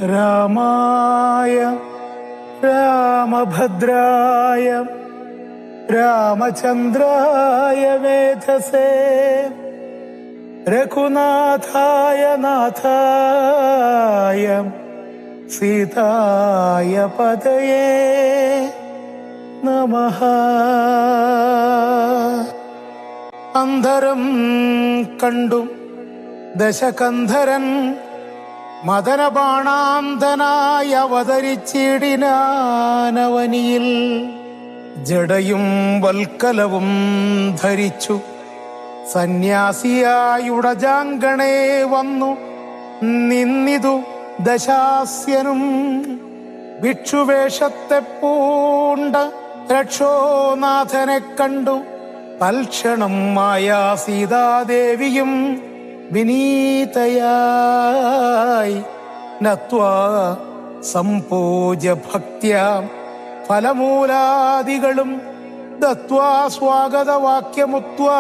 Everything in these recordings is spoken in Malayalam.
രാമായ രാമഭദ്രായ രാമചന്ദ്രായ വേധസേ രഘുനാഥായ നാഥായ സീതായ പതയേ നമഃ. അന്ധരം കണ്ടു ദശകന്ധരൻ മദനബാണാന്തനായി അവതരിച്ചിടിനാനവനിയിൽ. ജടയും വൽക്കലവും ധരിച്ചു സന്യാസിയായുടജാങ്കണേ വന്നു നിന്നിതു ദശാസ്യനും. ഭിക്ഷുവേഷത്തെ പൂണ്ട രക്ഷോനാഥനെ കണ്ടു തൽക്ഷണം മായാ സീതാദേവിയും വിനീതയായി നത്വാ സംപൂജ്യ ഭക്ത്യാ ഫലമൂലാദികളും ദത്വാ സ്വാഗതവാക്യമുത്വാ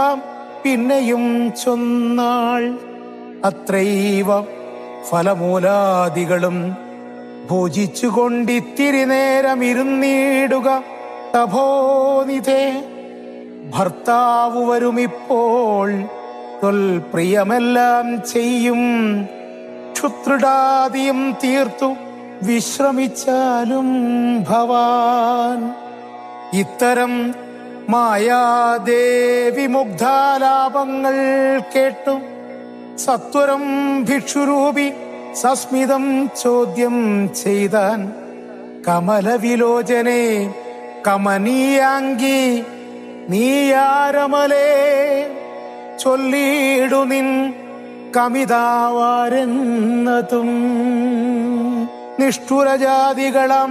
പിന്നെയും ചൊന്നാൾ. അത്രൈവ ഫലമൂലാദികളും ഭോജിച്ചുകൊണ്ടിത്തിരി നേരം ഇരുന്നിടുക തപോനിധേ. ഭർത്താവ് വരുമിപ്പോൾ പ്രിയമെല്ലാം ചെയ്യും. ക്ഷുത്രുടാദിയും തീർത്തു വിശ്രമിച്ചാലും ഭവാൻ. ഇത്തരം മായാദേവി മുഗ്ധാലാപങ്ങൾ കേട്ടു സത്വരം ഭിക്ഷുരൂപി സസ്മിതം ചോദ്യം ചെയ്താൻ. കമലവിലോചനെ കമനീയാംഗി നീയാരമലേ ചൊല്ലിയിടു നിൻ കമിതാവാരെന്നതും. നിഷ്ഠുരജാതികളം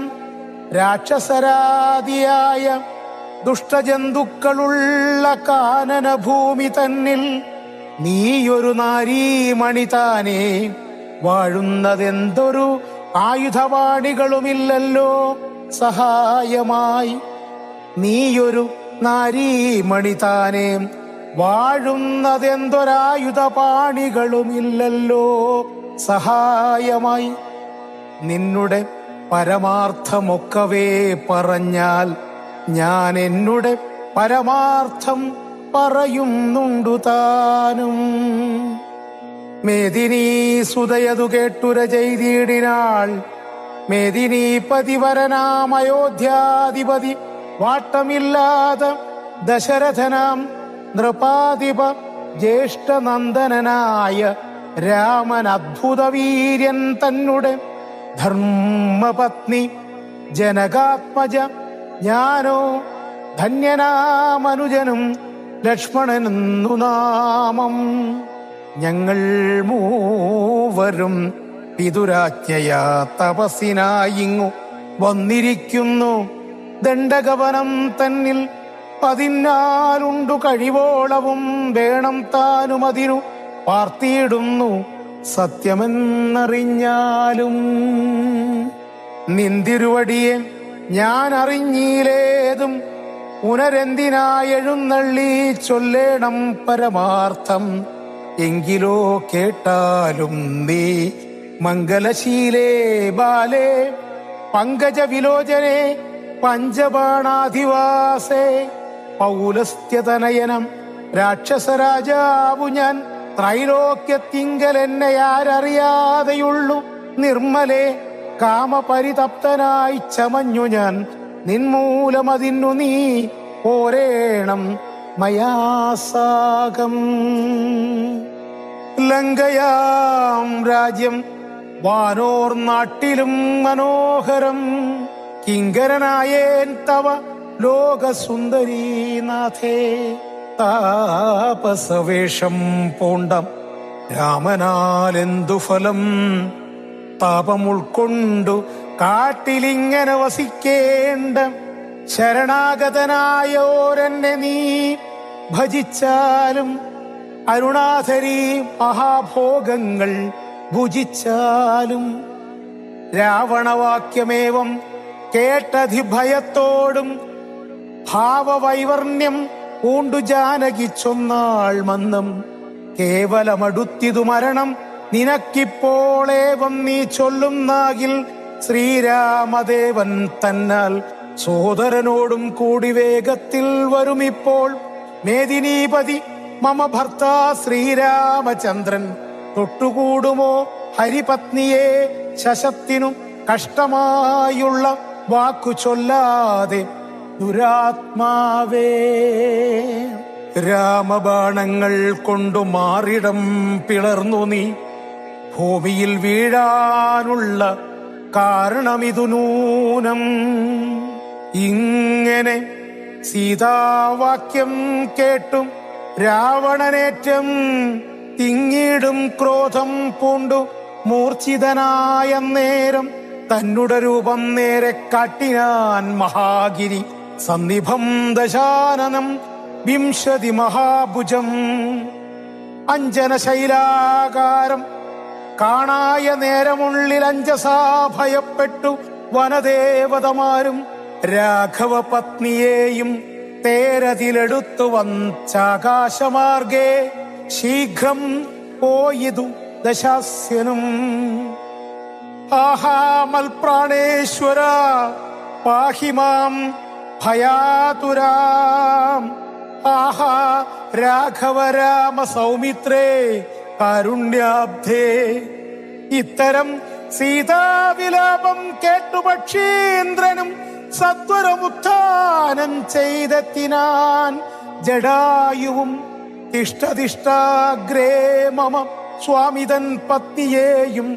രാക്ഷസരാദിയായ ദുഷ്ടജന്തുക്കളുള്ള കാനനഭൂമി തന്നിൽ നീയൊരു നാരീമണി താനേ വാഴുന്നതെന്തൊരു ആയുധവാണികളുമില്ലല്ലോ സഹായമായി. നീയൊരു നാരീമണി താനേ വാഴുന്നതെന്തൊരായുധപാണികളുമില്ലല്ലോ സഹായമായി. നിന്നുടെ പരമാർത്ഥമൊക്കവേ പറഞ്ഞാൽ ഞാൻ എന്നുടെ പരമാർത്ഥം പറയുന്നുണ്ടു താനും. മേദിനീ സുതയതു കേട്ടുര ചെയ്തിടിനാൾ. മേദിനീ പതിവരനാമയോധ്യാധിപതി വാട്ടമില്ലാതെ ദശരഥനാം നൃപാധിപ ജ്യേഷ്ഠനന്ദനായ രാമൻ അദ്ഭുതവീര്യൻ തന്നെ ധർമ്മപത്നി ജനകാത്മജ ഞാനോ ധന്യനാമനുജനും ലക്ഷ്മണനെന്നു നാമം. ഞങ്ങൾ മൂവരും പിതുരാജ്ഞയാ തപസ്സിനായിങ്ങു വന്നിരിക്കുന്നു. ദണ്ഡകവനം തന്നിൽ 14 കഴിവോളവും വേണം താനും അതിനു പാർത്തിയിടുന്നു സത്യമെന്നറിഞ്ഞാലും. നിന്തിരുവടിയെ ഞാൻ അറിഞ്ഞിലേതും പുനരെന്തിനായെഴുന്നള്ളി ചൊല്ലേണം പരമാർത്ഥം. എങ്കിലോ കേട്ടാലും നീ മംഗലശീലേ ബാലേ പങ്കജ വിലോചനെ പഞ്ചബാണാധിവാസേ. പൗലസ്ത്യതനയനം രാക്ഷസരാജാവു ഞാൻ. ത്രൈലോക്യത്തിങ്കൽ എന്നെ ആരറിയാതെയുള്ളു നിർമ്മലേ. കാമപരിതപ്തനായി ചമഞ്ഞു ഞാൻ നിൻമൂലമതിന്നു നീ പോരേണം മയാസാകം. ലങ്കയാം രാജ്യം വാനോർ നാട്ടിലും മനോഹരം. കിങ്കരനായേൻ തവ ലോകസുന്ദരീനാഥേ. താപസവേഷം പൂണ്ടം രാമനാലെന്തു ഫലം. താപം ഉൾക്കൊണ്ടു കാട്ടിലിങ്ങനെ വസിക്കേണ്ട ശരണാഗതനായോരെന്നെ നീ ഭജിച്ചാലും. അരുണാധരീ മഹാഭോഗങ്ങൾ ഭുജിച്ചാലും. രാവണവാക്യമേവം കേട്ടധിഭയത്തോടും ഭാവവൈവർണ്യം പൂണ്ടു ജാനകി ചൊന്നാൾ മന്നം. കേവലമടുത്തിതു മരണം നിനക്കിപ്പോളേവം നീ ചൊല്ലുന്നാകിൽ ശ്രീരാമദേവൻ തന്നാൽ സോദരനോടും കൂടി വേഗത്തിൽ വരുമിപ്പോൾ. മേദിനീപതി മമ ഭർത്താ ശ്രീരാമചന്ദ്രൻ തൊട്ടുകൂടുമോ ഹരിപത്നിയെ ശശത്തിനും കഷ്ടമായുള്ള വാക്കു ചൊല്ലാതെ ദുരാത്മാവേ. രാമബാണങ്ങൾ കൊണ്ടു മാറിടം പിളർന്നു നീ ഭൂമിയിൽ വീഴാനുള്ള കാരണമിതു നൂനം. ഇങ്ങനെ സീതാവാക്യം കേട്ടും രാവണനേറ്റം തിങ്ങിടും ക്രോധം പൂണ്ടു മൂർച്ഛിതനായ നേരം തന്നുടെ രൂപം നേരെ കാട്ടിനാൻ മഹാഗിരി സന്നിഭം ദശാനനം വിംശതി മഹാഭുജം. അഞ്ജനശൈലാകാരം കാണായ നേരമുള്ളിൽ അഞ്ജസാ ഭയപ്പെട്ടു വനദേവതമാരും രാഘവ പത്നിയെയും തേരതിലെടുത്തു വച്ചാകാശമാർഗേ ശീഘ്രം പോയിതു ദശാസ്യനും. ആഹാ മൽപ്രാണേശ്വര പാഹിമാം ഭയാതുരാം. ആഹാ രാഘവ രാമ സൗമിത്രേ കാരുണ്യാബ്ധേ. ഇത്തരം സീതാവിലാപം കേട്ടു പക്ഷീന്ദ്രനും സത്വരമുത്ഥാനം ചെയ്തെത്തിനാൻ. ജടായുവും തിഷ്ടതിഷ്ടാഗ്രേ മമ സ്വാമിതൻ പത്നിയെയും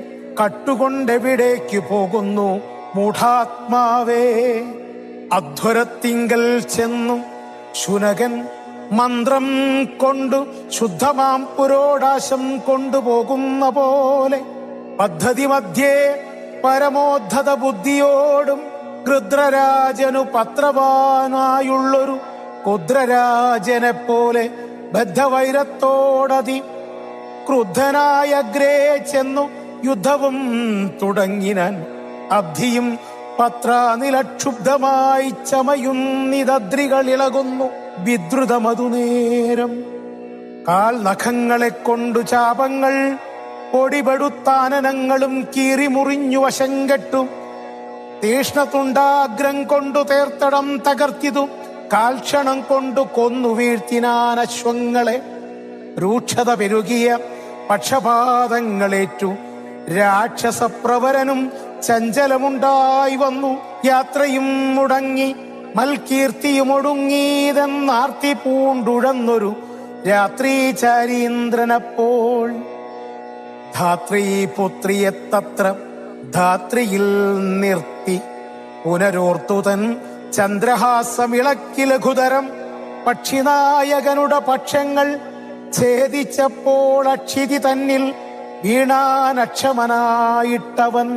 കട്ടുകൊണ്ടെവിടേക്കു പോകുന്നു മൂഢാത്മാവേ. അധ്വരത്തിങ്കൽ ചെന്നു ശുനകൻ മന്ത്രം കൊണ്ടു ശുദ്ധമാം പുരോടാശം കൊണ്ടുപോകുന്ന പോലെ പദ്ധതി മധ്യേ പരമോദ്ധത ബുദ്ധിയോടും ഗൃദ്രരാജനു പത്രവാനായുള്ളൊരു കുദ്രരാജനെ പോലെ ബദ്ധവൈരത്തോടതി ക്രുദ്ധനായ അഗ്രേ ചെന്നു യുദ്ധവും തുടങ്ങിനാൻ. അബ്ധിയും പത്രാനിലക്ഷുബ്ധമായി ചമയുന്നിതദ്രികളിളകുന്നു വിദ്രുതമതുനേരം. കാൽ നഖങ്ങളെ കൊണ്ടു ചാപങ്ങൾ പൊടിപെടുത്താനനങ്ങളും കീറിമുറിഞ്ഞു വശം കെട്ടു. തീഷ്ണതുണ്ടാഗ്രം കൊണ്ടു തേർത്തടം തകർത്തിതു. കാൽക്ഷണം കൊണ്ടു കൊന്നു വീഴ്ത്തിനാൻ അശ്വങ്ങളെ. രൂക്ഷത പെരുകിയ പക്ഷപാതങ്ങളേറ്റു രാക്ഷസപ്രവരനും ചഞ്ചലമുണ്ടായി വന്നു. യാത്രയും മുടങ്ങി മൽകീർത്തിയുമൊടുങ്ങീതെന്നാർത്തി പൂണ്ടുഴന്നൊരു രാത്രീചാരീന്ദ്രനപ്പോൾ ധാത്രീപുത്രിയെ തത്ര ധാത്രിയിൽ നിർത്തി പുനരോർത്തുതൻ ചന്ദ്രഹാസമിളക്കി ലഘുതരം പക്ഷിനായകനുടെ പക്ഷങ്ങൾ ഛേദിച്ചപ്പോൾ അക്ഷിതി തന്നിൽ വീണാനക്ഷമനായിട്ടവൻ.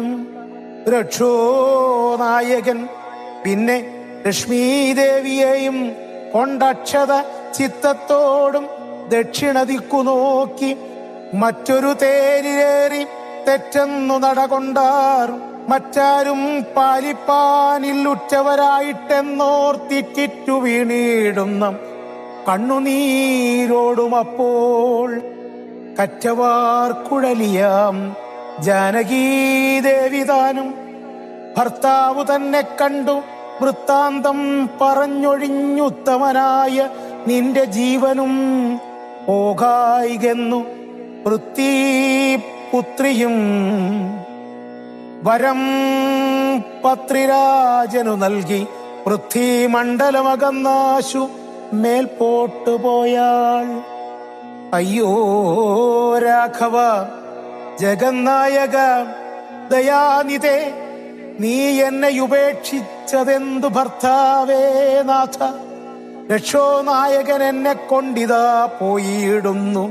രക്ഷോ നായകൻ പിന്നെ ലക്ഷ്മീദേവിയെയും കൊണ്ടക്ഷത ചിത്തത്തോടും ദക്ഷിണദിക്കു നോക്കി മറ്റൊരു തേരിലേറി തെറ്റെന്നു നടകൊണ്ടാർ. മറ്റാരും പാലിപ്പാനില്ലുറ്റവരായിട്ടെന്നോർത്തിറ്റിറ്റു വീണിടുന്ന കണ്ണുനീരോടുമപ്പോൾ കറ്റവാർ കുഴലിയാം ജാനകീദേവിതാനും ഭർത്താവു തന്നെ കണ്ടു വൃത്താന്തം പറഞ്ഞൊഴിഞ്ഞുത്തമനായ നിന്റെ ജീവനും പോകായികെന്നു പൃഥ്വീപുത്രിയും വരം പത്രിരാജനു നൽകി പൃഥ്വിമണ്ഡലമകന്നാശു മേൽപോട്ടു പോയാൾ. അയ്യോ രാഘവ ജഗന്നായക ദയാനിധേ, നീ എന്നെ ഉപേക്ഷിച്ചതെന്തു ഭർത്താവേ നാഥ. രക്ഷോ നായകൻ എന്നെ കൊണ്ടിതാ പോയിടുന്നു.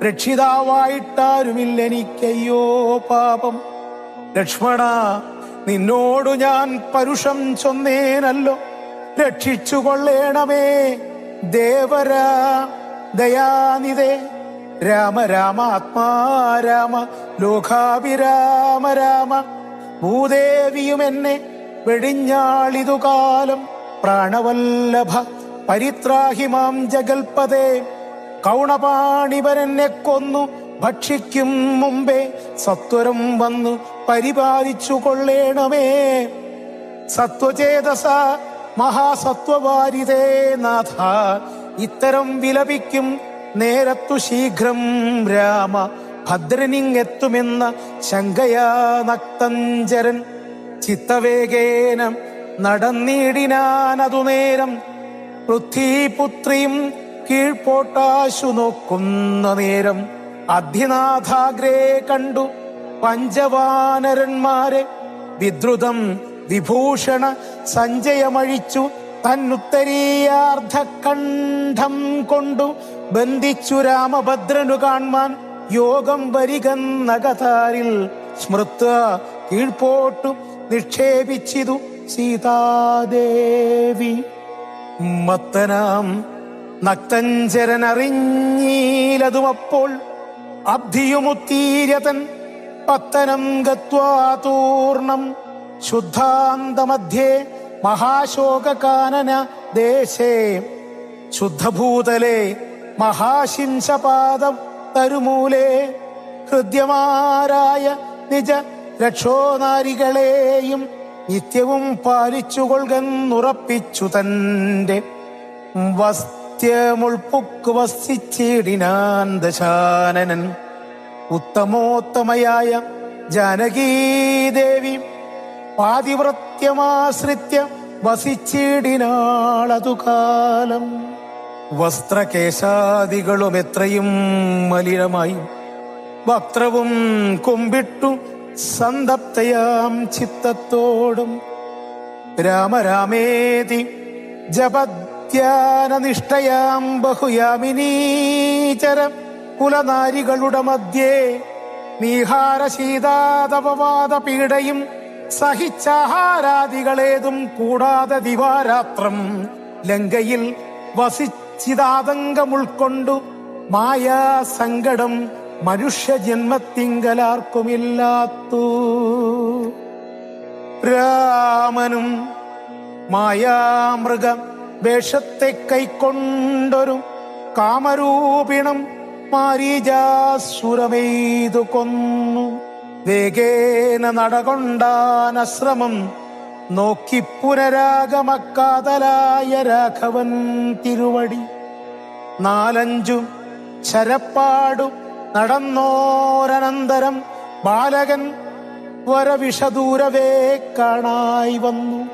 രക്ഷിതാവായിട്ടാരുമില്ലെനിക്കയ്യോ പാപം. ലക്ഷ്മണ, നിന്നോടു ഞാൻ പരുഷം ചൊന്നേനല്ലോ, രക്ഷിച്ചുകൊള്ളേണമേ ദേവരാ ദയാനിധേ. രാമ രാമ ആത്മാ രാമ ലോകാഭിരാമ രാമ. ഭൂദേവിയും എന്നെ വെടിഞ്ഞാളിതു കാലം. പ്രാണവല്ലഭ പരിത്രാഹി മാം ജഗൽപദേ. കൗണപാണിവരെന്നെ കൊന്നു ഭക്ഷിക്കും മുമ്പേ സത്വരം വന്നു പരിപാലിച്ചു കൊള്ളേണമേ. സത്വചേതസ മഹാസത്വവാരിതേ നാഥ, ഇത്തരം വിലപിക്കും നേരത്തു ശീഘ്രം രാമ ഭദ്രനിങ്ങെത്തുമെന്ന ശങ്കയാ നക്തഞ്ചരൻ ചിത്തവേഗേന നടന്നിടിനാനതു നേരം. പൃഥ്വീപുത്രിയും കീഴ്പോട്ടാശു നോക്കുന്ന നേരം അധിനാഥാഗ്രേ കണ്ടു പഞ്ചവാനരന്മാരെ. വിദ്രുതം വിഭൂഷണ സഞ്ജയമഴിച്ചു തന്നുത്തരീയാർദ്ധകണ്ഠം കൊണ്ടു ബന്ധിച്ചു രാമഭദ്രനു കാൺമാൻ യോഗം വരികന്നകതാരിൽ സ്മൃത്വ കീഴ്പോട്ടു നിക്ഷേപിച്ചിതു സീതാദേവി. മത്തനാം നക്തഞ്ചരനറിഞ്ഞീലതുമപ്പോൾ അബ്ധിയുമുത്തീര്യതൻ പത്തനം ഗത്വാ തൂർണം. ശുദ്ധാന്തമധ്യേ മഹാശോകകാനന ദേശേ ശുദ്ധഭൂതലേ മഹാശിംശപാദം തരുമൂലേ. ഹൃദ്യമാരായ നിജ രക്ഷോനാരികളെയും നിത്യവും പാലിച്ചുകൊള്ളുന്നുറപ്പിച്ചു തന്റെ വസ്ത്യമുൾപ്പുക്കു വസിച്ചിടിനാൻ ദശാനനൻ. ഉത്തമോത്തമയായ ജാനകീദേവി പാതിവ്രത്യമാശ്രിത്യ വസിച്ചിടിനാളതു കാലം. വസ്ത്രകേശാദികളും എത്രയും മലിനമായി വക്രവും കുമ്പിട്ടു സന്തപ്തയാം ചിത്തത്തോടും രാമരാമേതി ജപധ്യാനനിഷ്ഠയാം ബഹുയാമിനീചര കുലനാരികളുടെ മധ്യേ നീഹാരശീതാതപവാദ പീഡയും സഹിച്ചാഹാരാദികളേതും കൂടാതെ ദിവാരാത്രം ലങ്കയിൽ വസിച്ചിതാതങ്കം ഉൾക്കൊണ്ടു മായാ സങ്കടം മനുഷ്യജന്മത്തിങ്കലാർക്കുമില്ലാത്തു. രാമനും മായാമൃഗ വേഷത്തെ കൈക്കൊണ്ടൊരു കാമരൂപിണം മാരീജാസുരമെയ്തു കൊന്നു. വേഗേന നടകൊണ്ടാനശ്രമം നോക്കി പുനരാഗമക്കാതലായ രാഘവൻ തിരുവടി. നാലഞ്ചു ശരപ്പാടു നടന്നോരനന്തരം ബാലകൻ വരവിഷദൂരവേ കാണായി വന്നു.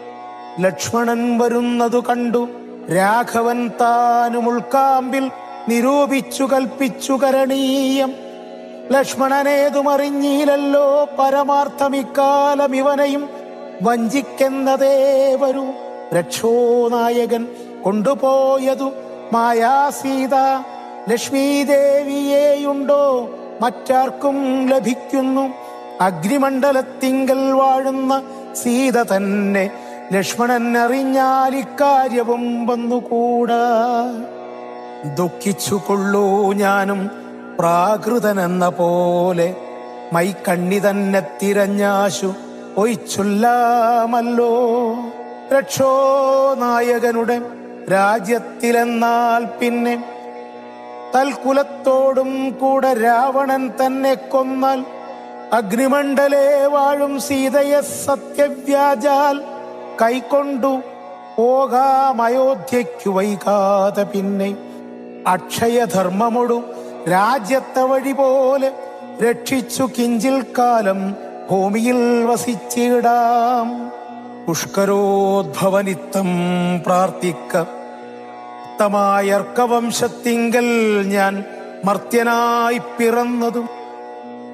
ലക്ഷ്മണൻ വരുന്നതു കണ്ടു രാഘവൻ താനും ഉൾക്കാമ്പിൽ നിരൂപിച്ചു കൽപ്പിച്ചു കരണീയം. ലക്ഷ്മണനേതുമറിഞ്ഞീലല്ലോ പരമാർത്ഥമിക്കാലം ഇവനെയും വഞ്ചിക്കുന്നതേ വരൂ. രക്ഷോനായകൻ കൊണ്ടുപോയതു മായാസീത ലക്ഷ്മീദേവിയെയുണ്ടോ മറ്റാർക്കും ലഭിക്കുന്നു. അഗ്നിമണ്ഡലത്തിങ്കൽ വാഴുന്ന സീത തന്നെ ലക്ഷ്മണൻ അറിഞ്ഞാൽ ഇക്കാര്യവും വന്നുകൂടാ. ദുഃഖിച്ചു കൊള്ളൂ ഞാനും പ്രാകൃതനെന്ന പോലെ മൈക്കണ്ണി തന്നെ തിരഞ്ഞാശു ഒയ്ച്ചൊല്ലാമല്ലോ. രക്ഷോനായകനുടെ രാജ്യത്തിലെന്നാൽ പിന്നെ തൽക്കുലത്തോടും കൂടെ രാവണൻ തന്നെ കൊന്നാൽ അഗ്നിമണ്ഡലേ വാഴും സീതയെ സത്യവ്യാജാൽ കൈക്കൊണ്ടു പോകാമയോധ്യയ്ക്കു വൈകാതെ പിന്നെ. അക്ഷയധർമ്മമൊടു രാജ്യത്തെ വഴി പോലെ രക്ഷിച്ചു കിഞ്ചിൽ കാലം ഭൂമിയിൽ വസിച്ചിടാം. പുഷ്കരോദ്ഭവനിത്തം പ്രാർത്ഥിക്ക ർക്കവംശത്തിങ്കൽ ഞാൻ മർത്യനായി പിറന്നതും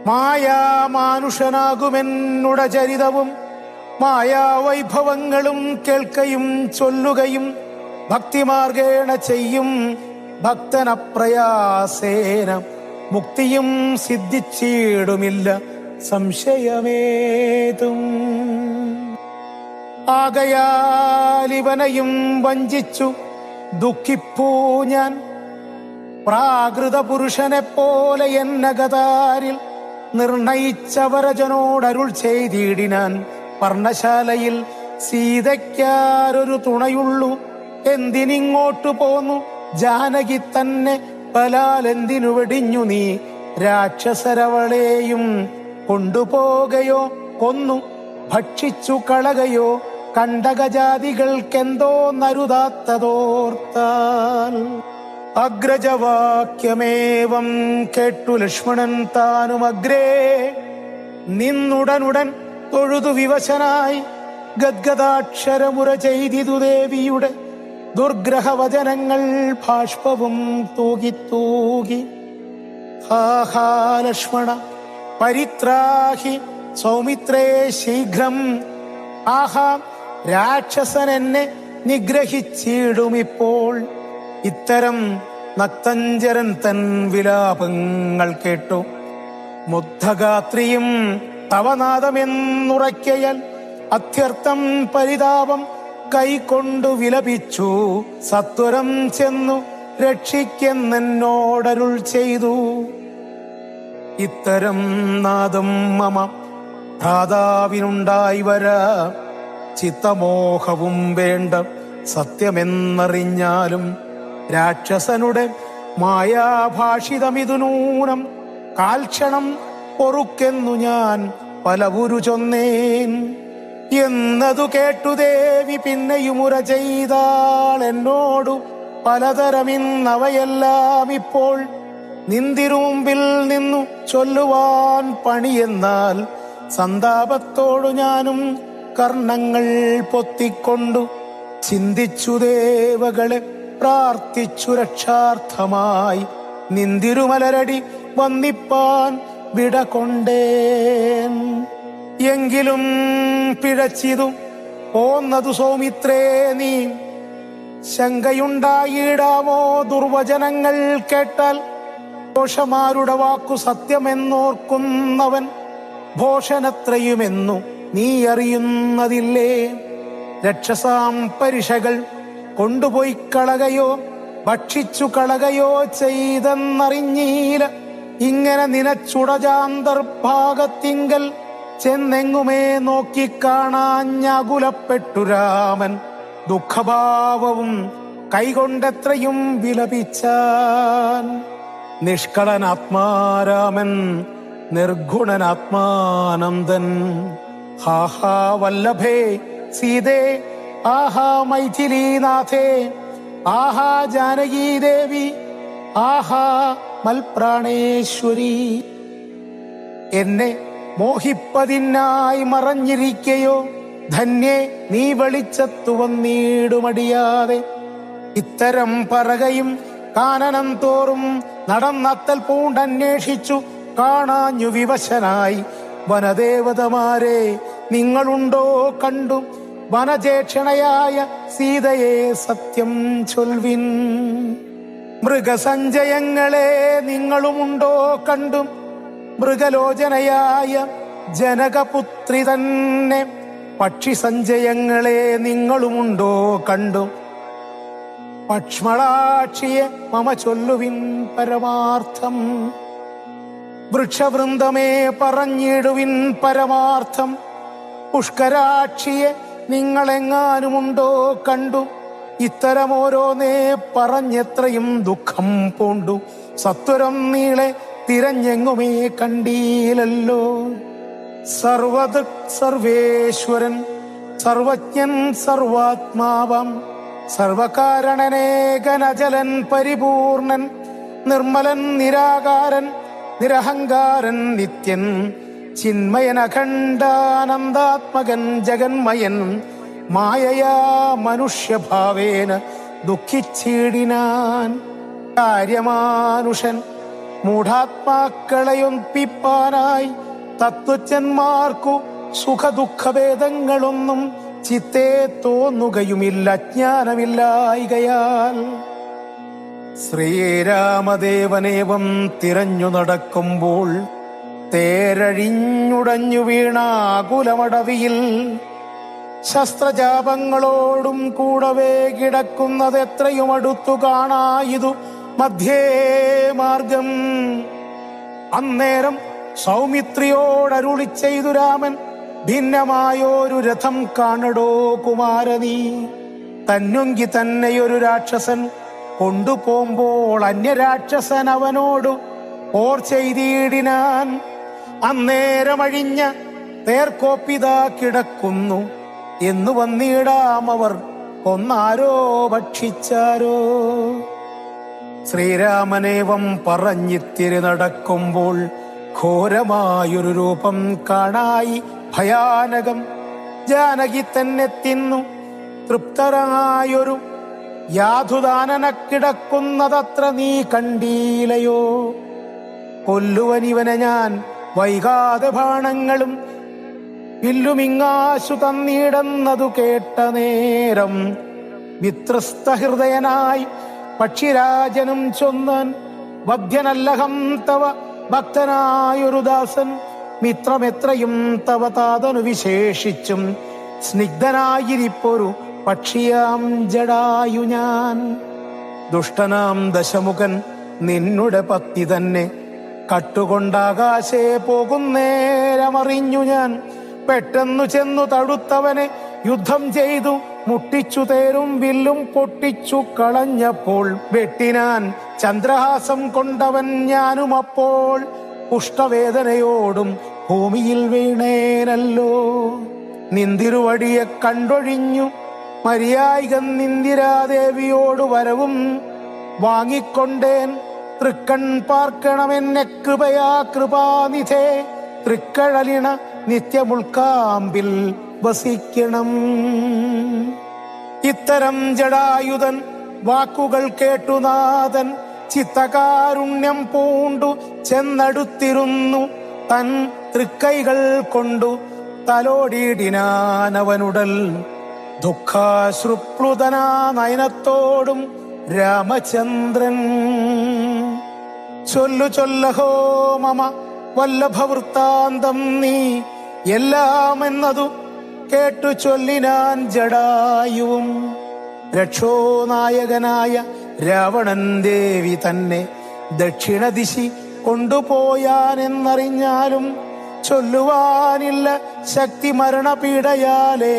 മായാമാനുഷനാകുമെന്നുട ചരിതവും മായാവൈഭവങ്ങളും കേൾക്കയും ചൊല്ലുകയും ഭക്തിമാർഗേണ ചെയ്യും ഭക്തനപ്രയാസേന മുക്തിയും സിദ്ധിച്ചിടുമില്ല സംശയമേതും. ആകയാലിവനെയും വഞ്ചിച്ചു ദുഃഖിപ്പൂ ഞാൻ. പ്രാകൃത പുരുഷനെ പോലെ എന്നകതാരിൽ നിർണയിച്ചവരജനോടരുൾ ചെയ്തിടിനാൻ. പർണശാലയിൽ സീതയ്ക്കാരൊരു തുണയുള്ളൂ, എന്തിനിങ്ങോട്ടു പോന്നു ജാനകി തന്നെ ബലാൽ എന്തിനു വെടിഞ്ഞു നീ രാക്ഷസരവളെയും കൊണ്ടുപോകയോ കൊന്നു ഭക്ഷിച്ചു കളകയോ കണ്ടകജാതികൾക്കെന്തോ നരുതാത്തതോർത്താൽ. അഗ്രജവാക്യമേവം കേട്ടു ലക്ഷ്മണൻ താനും അഗ്രേ നിന്നുടനുടൻ തൊഴുതു വിവശനായി ഗദ്ഗദാക്ഷരമുര ചെയ്തിതു ദേവിയുടെ ദുർഗ്രഹവചനങ്ങൾ ബാഷ്പവും തൂകി. ഹാഹാ ലക്ഷ്മണ പരിത്രാഹി സൗമിത്രേ ശീഘ്രം. ആഹാ രാക്ഷസൻ എന്നെ നിഗ്രഹിച്ചിടുമിപ്പോൾ. ഇത്തരം നക്തഞ്ചരൻ തൻ വിലാപങ്ങൾ കേട്ടു മുഗ്ധഗാത്രിയും തവനാദമെന്നുറയ്ക്കയാൽ അത്യർത്ഥം പരിതാപം കൈക്കൊണ്ടു വിലപിച്ചു. സത്വരം ചെന്നു രക്ഷിക്കെന്നോടരുൾ ചെയ്തു. ഇത്തരം നാദം മമ ഭ്രാതാവിനുണ്ടായി വരാ. ചിത്തമോഹവും വേണ്ട സത്യമെന്നറിഞ്ഞാലും രാക്ഷസനുടെ മായാഭാഷിതമിതു നൂനം. കാൽക്ഷണം പൊറുക്കെന്നു ഞാൻ പലവുരു ചൊന്നേൻ. എന്നതു കേട്ടു ദേവി പിന്നെയുമുര ചെയ്താൾ എന്നോടു പലതരമിന്നവയെല്ലാം ഇപ്പോൾ നിന്തിരുമുമ്പിൽ നിന്നു ചൊല്ലുവാൻ പണിയെന്നാൽ. സന്താപത്തോടു ഞാനും കർണങ്ങൾ പൊത്തിക്കൊണ്ടു ചിന്തിച്ചു ദേവകളെ പ്രാർത്ഥിച്ചു രക്ഷാർത്ഥമായി. നിന്തിരുമലരടി വന്നിപ്പാൻ വിട കൊണ്ടേൻ. എങ്കിലും പിഴച്ചിതു പോന്നതു സൗമിത്രേ നീ. ശങ്കയുണ്ടായിടാമോ ദുർവചനങ്ങൾ കേട്ടാൽ. ദോഷമാരുടെ വാക്കു സത്യമെന്നോർക്കുന്നവൻ ഭോഷനത്രയുമെന്നു നീ അറിയുന്നതില്ലേ. രക്ഷസാം പരിഷകൾ കൊണ്ടുപോയി കളകയോ ഭക്ഷിച്ചു കളകയോ ചെയ്തെന്നറിഞ്ഞീല. ഇങ്ങനെ നിനച്ചുടജാന്തർഭാഗത്തിങ്കൽ ചെന്നെങ്ങുമേ നോക്കിക്കാണാഞ്ഞകുലപ്പെട്ടു രാമൻ. ദുഃഖഭാവവും കൈകൊണ്ടെത്രയും വിലപിച്ചാൻ. നിഷ്കളനാത്മാരാമൻ നിർഗുണനാത്മാനന്ദൻ. ഹാഹാ വല്ലഭേ സീതേ, ആഹാ മൈഥിലീനാഥേ, ആഹാ ജാനകീദേവി, ആഹാ മൽപ്രാണേശ്വരി. എന്നെ മോഹിപ്പതിനായി മറഞ്ഞിരിക്കയോ ധന്യേ നീ വെളിച്ചത്തു വന്നിടുമടിയാതെ. ഇത്തരം പറകയും കാനനം തോറും നടന്നത്തൽ പൂണ്ടന്വേഷിച്ചു കാണാഞ്ഞു വിവശനായി. വനദേവതമാരെ നിങ്ങളുണ്ടോ കണ്ടു വനജേക്ഷണയായ സീതയെ സത്യം ചൊൽവിൻ. മൃഗസഞ്ചയങ്ങളെ നിങ്ങളുമുണ്ടോ കണ്ടു മൃഗലോചനയായ ജനകപുത്രി തന്നെ. പക്ഷിസഞ്ചയങ്ങളെ നിങ്ങളുമുണ്ടോ കണ്ടു പക്ഷ്മളാക്ഷിയെ മമ ചൊല്ലുവിൻ പരമാർത്ഥം. വൃക്ഷവൃന്ദമേ പറഞ്ഞിടുവിൻ പരമാർത്ഥം. പുഷ്കരാക്ഷിയെ നിങ്ങളെങ്ങാനുമുണ്ടോ കണ്ടു. ഇത്തരമോരോന്നേ പറഞ്ഞെത്രയും ദുഃഖം പൂണ്ടു. സത്വരം നീളെ തിരഞ്ഞെങ്ങുമേ കണ്ടീലല്ലോ. സർവേശ്വരൻ സർവജ്ഞൻ സർവാത്മാവം സർവകാരണനേകനജലൻ പരിപൂർണൻ നിർമ്മലൻ നിരാകാരൻ നിരഹങ്കാരൻ നിത്യൻ ചിന്മയൻ അഖണ്ഡാനന്ദാത്മകൻ ജഗന്മയൻ മായയാ മനുഷ്യഭാവേന ദുഃഖിച്ചിടിനാൻ. കാര്യമാനുഷൻ മൂഢാത്മാക്കളെയൊപ്പിപ്പാനായി തത്വജ്ഞന്മാർക്കു സുഖദുഃഖഭേദങ്ങളൊന്നും ചിത്തേ തോന്നുകയുമില്ല ജ്ഞാനമില്ലായികയാൽ. ശ്രീരാമദേവനേവം തിരഞ്ഞു നടക്കുമ്പോൾ തേരഴിഞ്ഞുടഞ്ഞു വീണാകുലമടവിയിൽ ശസ്ത്രജാപങ്ങളോടും കൂടവേ കിടക്കുന്നതെത്രയും അടുത്തു കാണായിതു മധ്യേ മാർഗം. അന്നേരം സൗമിത്രിയോടരുളി ചെയ്തു രാമൻ, ഭിന്നമായൊരു രഥം കാണടോ കുമാരനീ. തന്നുങ്കി തന്നെയൊരു രാക്ഷസൻ കൊണ്ടുപോകുമ്പോൾ അന്യരാക്ഷസൻ അവനോടു ഓർ ചെയ്തിടിനാൻ. അന്നേരമഴിഞ്ഞ തേർക്കോപ്പിതാ കിടക്കുന്നു എന്നു വന്നിടാം അവർ ഒന്നാരോ ഭക്ഷിച്ചാരോ. ശ്രീരാമനേവം പറഞ്ഞിത്തിരി നടക്കുമ്പോൾ ഘോരമായൊരു രൂപം കാണായി ഭയാനകം. ജാനകി തന്നെ തിന്നു തൃപ്തരായൊരു യാധുദാനന കിടക്കുന്നതത്ര നീ കണ്ടീലയോ. കൊല്ലുവനിവനെ ഞാൻ വൈകാതെ ബാണങ്ങളും വില്ലുമിങ്ങാശു തന്നിടുന്നതു കേട്ട നേരം വിത്രസ്തഹൃദയനായി പക്ഷിരാജനും ചൊന്നാൻ, വധ്യനല്ലഹം തവ ഭക്തനായൊരു ദാസൻ, മിത്രമെത്രയും തവ താതനു വിശേഷിച്ചും സ്നിഗ്ധനായിരിപ്പൊരു പക്ഷിയാം ജടായു ഞാൻ. ദുഷ്ടനാം ദശമുഖൻ നിന്നുടെ പത്നി തന്നെ കട്ടുകൊണ്ടാകാശേ പോകുന്നേരമറിഞ്ഞു ഞാൻ. പെട്ടെന്നു ചെന്നു തടുത്തവനെ യുദ്ധം ചെയ്തു മുട്ടിച്ചു തേരും വില്ലും പൊട്ടിച്ചു കളഞ്ഞപ്പോൾ വെട്ടിനാൻ ചന്ദ്രഹാസം കൊണ്ടവൻ ഞാനും. അപ്പോൾ കുഷ്ഠവേദനയോടും ഭൂമിയിൽ വീണേനല്ലോ. നിന്തിരുവടിയെ കണ്ടൊഴിഞ്ഞു മര്യായികൻ നിന്ദിരാദേവിയോട് വരവും വാങ്ങിക്കൊണ്ടേൻ. തൃക്കൺ പാർക്കണമെന്നെ കൃപയാ കൃപാനിധേ, തൃക്കഴലിണ നിത്യമുൾക്കാമ്പിൽ വസിക്കണം. ഇത്തരം ജടായുധൻ വാക്കുകൾ കേട്ടുനാഥൻ ചിത്തകാരുണ്യം പൂണ്ടു ചെന്നടുത്തിരുന്നു. തൻ തൃക്കൈകൾ കൊണ്ടു തലോടിയിടിനാനവനുടൽ. ദുഃഖാശ്രുപ്ലുതനാ നയനത്തോടും രാമചന്ദ്രൻ ചൊല്ലഹോ മമ വല്ലഭവൃത്താന്തം നീ എല്ലാമെന്നതു കേട്ടു ചൊല്ലിനാൻ ജടായുവും. രക്ഷോനായകനായ രാവണൻ ദേവി തന്നെ ദക്ഷിണദിശി കൊണ്ടുപോയാനെന്നറിഞ്ഞാലും ചൊല്ലുവാനില്ല ശക്തി മരണപീഡയാലേ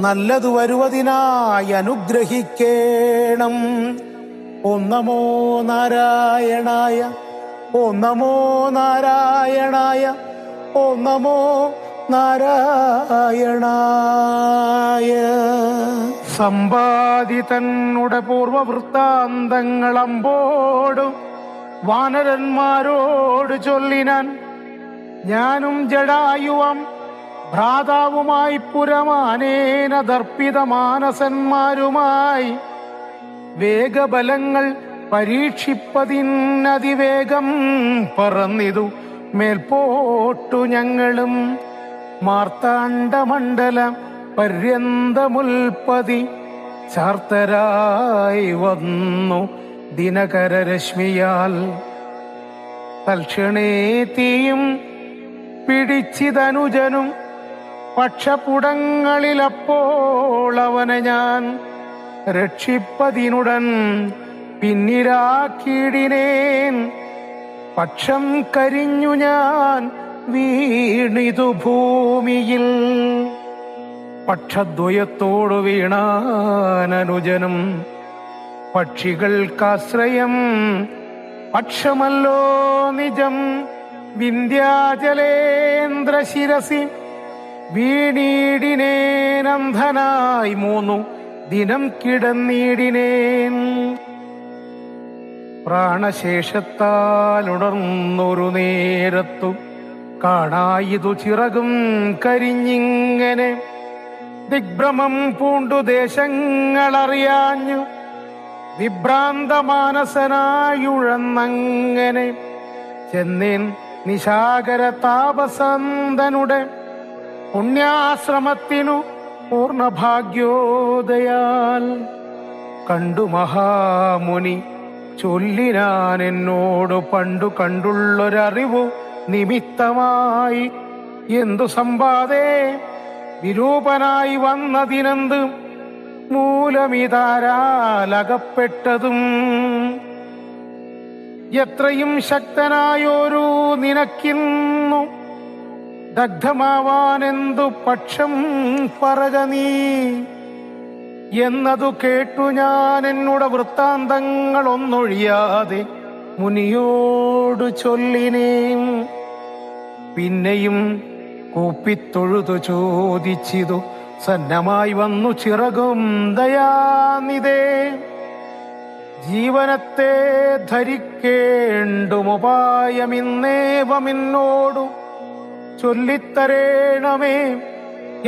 നല്ലതു വരുവതിനായി അനുഗ്രഹിക്കേണം. ഓം നമോ നാരായണായ, ഓം നമോ നാരായണായ, ഓം നമോ നാരായണായ. സമ്പാദിതന്നുടെ പൂർവവൃത്താന്തങ്ങളമ്പോടും വാനരന്മാരോട് ചൊല്ലിനാൻ. ഞാനും ജടായുവം ഭ്രാതാവുമായി പുരമാനേന ദർപ്പിത മാനസന്മാരുമായി വേഗബലങ്ങൾ പരീക്ഷിപ്പതിനതിവേഗം പറന്നിതു മേൽപോട്ടു ഞങ്ങളും. മാർത്താണ്ഡമണ്ഡല പര്യന്തമുൽപ്പതി ചാർത്തരായി വന്നു ദിനകരരശ്മിയാൽ. തൽക്ഷണേ തീയും പിടിച്ചിതനുജനും പക്ഷപുടങ്ങളിലപ്പോൾ അവനെ ഞാൻ രക്ഷിപ്പതിനുടൻ പിന്നിലാക്കിയിടിനേൻ. പക്ഷം കരിഞ്ഞു ഞാൻ വീണിതു ഭൂമിയിൽ. പക്ഷദ്വയത്തോടു വീണാനനുജനും പക്ഷികൾക്കാശ്രയം പക്ഷമല്ലോ നിജം. വിന്ധ്യാചലേന്ദ്രശിരസി വീണീടിനേനന്ധനായി 3 ദിനം കിടന്നിടിനേൻ. പ്രാണശേഷത്താലുണർന്നൊരു നേരത്തു കാണായിതു ചിറകും കരിഞ്ഞിങ്ങനെ. ദിഗ്ഭ്രമം പൂണ്ടു ദേശങ്ങളറിയാഞ്ഞു വിഭ്രാന്തമാനസനായുഴന്നങ്ങനെ ചെന്നേൻ നിശാകര താപസന്തനുടെ പുണ്യാശ്രമത്തിനു പൂർണ്ണഭാഗ്യോദയാൽ. കണ്ടു മഹാമുനി ചൊല്ലിനാൻ എന്നോടു പണ്ടു കണ്ടുള്ളൊരറിവു നിമിത്തമായി. എന്തു സമ്പാദേ വിരൂപനായി വന്നതിനെന്ത് മൂലമിതാരാലകപ്പെട്ടതും. എത്രയും ശക്തനായോരു നിനക്കിന്നു ദഗ്ധമാവാനെന്തു പക്ഷം പറക നീ എന്നതു കേട്ടു ഞാൻ എന്നുടെ വൃത്താന്തങ്ങളൊന്നൊഴിയാതെ മുനിയോടു ചൊല്ലിനേം. പിന്നെയും കൂപ്പിത്തൊഴുതു ചോദിച്ചിതു സന്നമായി വന്നു ചിറകും ദയാനിതേ. ജീവനത്തെ ധരിക്കേണ്ടുമുപായമിന്നേവമിന്നോടു ചൊല്ലിത്തരേണമേ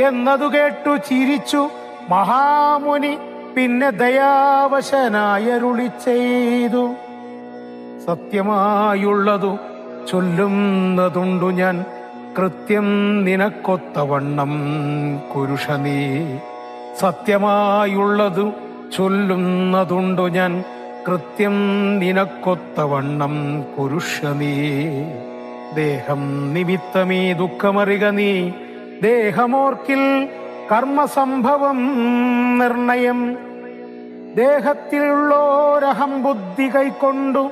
എന്നതു കേട്ടു ചിരിച്ചു മഹാമുനി. പിന്നെ ദയാവശനായരുളി ചെയ്തു, സത്യമായുള്ളതു ചൊല്ലുന്നതുണ്ടു ഞാൻ, കൃത്യം നിനക്കൊത്തവണ്ണം കുരുഷ നീ. സത്യമായുള്ളതു ചൊല്ലുന്നതുണ്ടു ഞാൻ, കൃത്യം നിനക്കൊത്തവണ്ണം കുരുഷ നീ. ദേഹം നിമിത്തമീ ദുഃഖമറിക നീ, ദേഹമോർക്കിൽ കർമ്മസംഭവം നിർണയം. ദേഹത്തിലുള്ളോരഹം ബുദ്ധി കൈക്കൊണ്ടു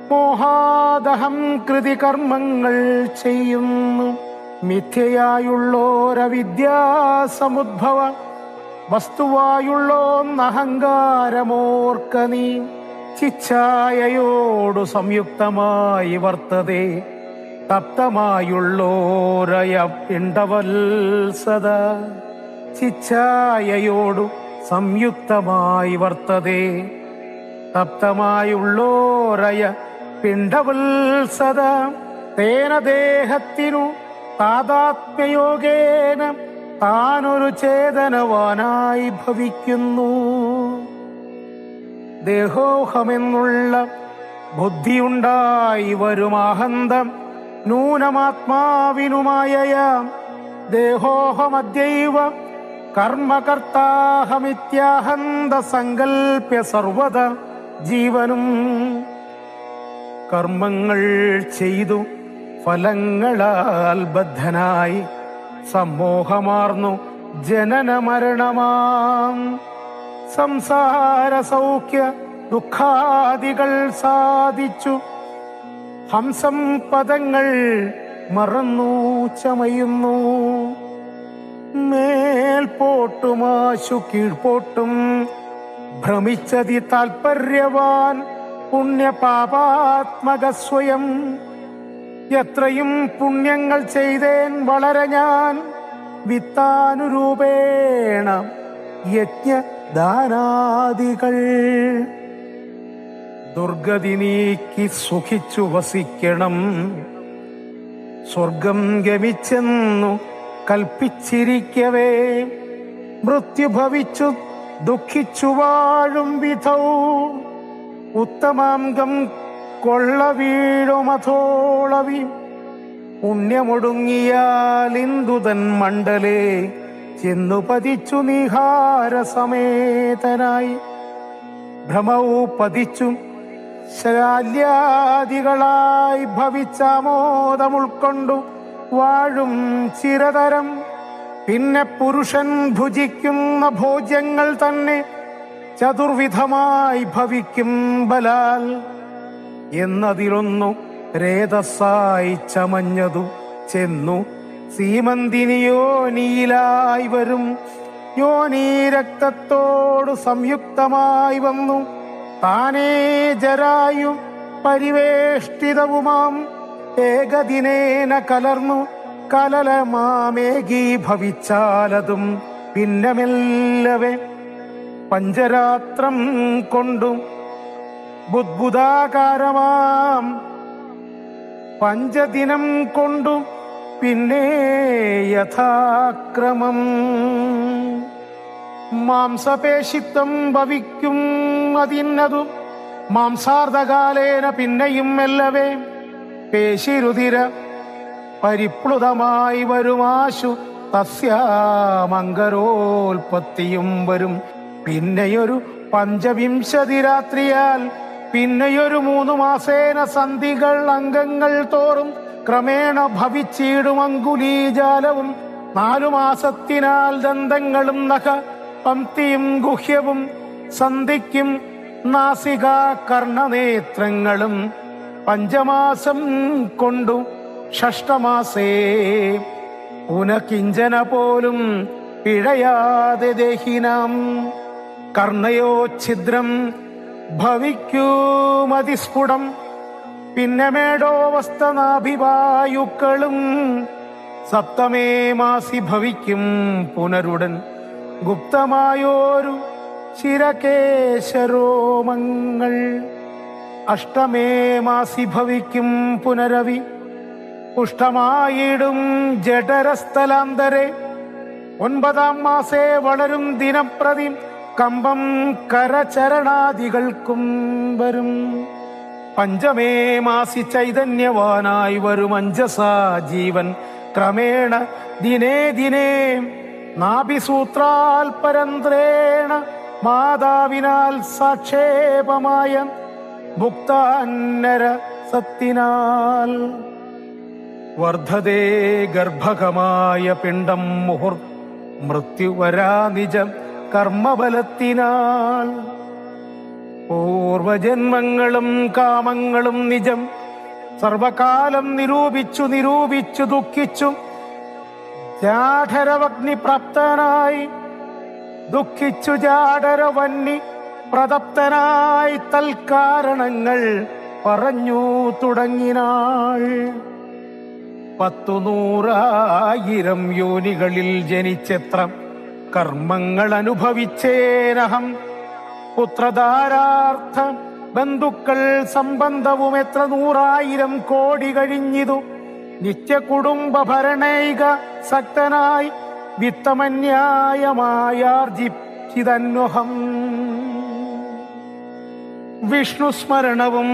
മോഹാദഹം കൃതി കർമ്മങ്ങൾ ചെയ്യുന്നു. മിഥ്യയായുള്ളോരവിദ്യാസമുദ്ഭവ വസ്തുവായുള്ളോന്നഹങ്കാരമോർക്ക നീ. ചിച്ഛായയോടു സംയുക്തമായി വർത്തതേ തപ്തമായുള്ളോരയ പിണ്ടവത്സദ. ചിച്ഛായയോടു സംയുക്തമായി വർത്തതേ തപ്തമായുള്ളോരയ പിണ്ടവത്സദ. തേന ദേഹത്തിനു താദാത്മ്യയോഗേന താനൊരു ചേതനവാനായി ഭവിക്കുന്നു. ദേഹോഹമെന്നുള്ള ബുദ്ധിയുണ്ടായി വരുമാഹന്തം നൂനമാത്മാവിനുമായയാം. ദേഹോഹമദ്യൈവ കർമ്മകർത്താഹമിത്യാഹന്ത സങ്കൽപ്യ സർവത ജീവനും. കർമ്മങ്ങൾ ചെയ്തു ഫലങ്ങളാൽ ബദ്ധനായി സമ്മോഹമാർന്നു ജനന മരണമാം. സംസാര സൗഖ്യ ദുഃഖാദികൾ സാധിച്ചു ഹംസം പദങ്ങൾ മറന്നു ചമയുന്നു. മേൽപോട്ടുമാശു കീഴ്പോട്ടും ഭ്രമിച്ചതി താൽപര്യവാൻ പുണ്യപാപാത്മക സ്വയം. എത്രയും പുണ്യങ്ങൾ ചെയ്തേൻ വളരെ ഞാൻ, വിത്താനുരൂപേണ യജ്ഞദാനാദികൾ. ദുർഗതി നീക്കി സുഖിച്ചു വസിക്കണം, സ്വർഗം ഗമിച്ചെന്നു കൽപ്പിച്ചിരിക്കവേ മൃത്യു ഭവിച്ചു ദുഃഖിച്ചു വാഴും വിധൗ. ഉത്തമാംഗം കൊള്ള വീഴുമഥോളവി പുണ്യമൊടുങ്ങിയാലിന്ദുതൻ മണ്ഡലേ ചെന്നു പതിച്ചു നിഹാരസമേതനായി. ഭ്രമവു പതിച്ചു ശാല്യാദികളായി ഭവിച്ചാമോദമുൾക്കൊണ്ടു വാഴും ചിരതരം. പിന്നെ പുരുഷൻ ഭുജിക്കുന്ന ഭോജ്യങ്ങൾ തന്നെ ചതുർവിധമായി ഭവിക്കും ബലാൽ. എന്നതിലൊന്നു രേതസ്സായി ചമഞ്ഞതു ചെന്നു സീമന്തിനി യോനിയിലായി വരും. യോനീ രക്തത്തോടു സംയുക്തമായി വന്നു താനേ ജരായു പരിവേഷ്ടിതവുമാം. ഏകദിനേന കലർന്നു കലലമാമേകീഭവിച്ചാലതും പിന്നെ മെല്ലവേ പഞ്ചരാത്രം കൊണ്ടു ബുദ്ബുദാകാരമാം. പഞ്ചദിനം കൊണ്ടു പിന്നെ യഥാക്രമം മാംസപേശിത്വം ഭവിക്കും. അതിന്നതു മാംസാർദ്ധകാലേന പിന്നെയും മെല്ലവേ പേശിരുതിര പരിപ്ലുതമായി വരുമാശു തസ്യാമങ്കരോൽപത്തിയും വരും. പിന്നെയൊരു പഞ്ചവിംശതി രാത്രിയാൽ പിന്നെയൊരു 3 മാസേന സന്ധികൾ അംഗങ്ങൾ തോറും ക്രമേണ ഭവിച്ചിടും. അങ്കുലീജാലവും 4 മാസത്തിനാൽ ദന്തങ്ങളും നഖ പംക്തിയും ഗുഹ്യവും സന്ധിക്കും നാസിക കർണനേത്രങ്ങളും. 5 മാസം കൊണ്ടു ഷഷ്ടമാസേ പുനഃകിഞ്ചന പോലും പിഴയാതെ ദേഹിനാം. കർണയോ ഛിദ്രം ഭവിക്കൂമതിസ്ഫുടം പിന്നെ മേടോവസ്ഥനാഭിവായുക്കളും സപ്തമേ മാസി ഭവിക്കും പുനരുടൻ ഗുപ്തമായോരു ശിരകേശരോമങ്ങൾ. അഷ്ടമേ മാസി ഭവിക്കും പുനരവി പുഷ്ടമായിടും ജഠരസ്ഥലാന്തരെ. ഒൻപതാം മാസേ വളരും ദിനപ്രതി കമ്പം കരചരണാദികൾക്കും വരും. പഞ്ചമേ മാസി ചൈതന്യവാനായി വരും അഞ്ജസാ ജീവൻ ക്രമേണ ദിനേ ദിനേ. നാഭിസൂത്രാൽ പരന്ത്രേണ മാതാവിനാൽ സാക്ഷേപമായ ഭുക്താന്നര സത്തിനാൽ. വർദ്ധതേ ഗർഭകമായ പിണ്ഡം മുഹുർ മൃത്യുവരാ നിജം കർമ്മബലത്തിനാൽ. പൂർവജന്മങ്ങളും കാമങ്ങളും നിജം സർവകാലം നിരൂപിച്ചു ദുഃഖിച്ചു ജാഠരവഗ്നിപ്രാപ്തനായി. ദുഃഖിച്ചു ജാഠരവന്നി പ്രതപ്തനായി തൽക്കാരണങ്ങൾ പറഞ്ഞു തുടങ്ങിനാൾ. 100,000 യോനികളിൽ ജനിച്ചെത്ര കർമ്മങ്ങൾ അനുഭവിച്ചേനഹം. പുത്രധാരാർത്ഥ ബന്ധുക്കൾ സംബന്ധവും എത്ര 100,000 കോടി കഴിഞ്ഞിതു. നിത്യകുടുംബ ഭരണൈക സക്തനായി വിത്തമന്യായമായാർജിതന്വഹം. വിഷ്ണുസ്മരണവും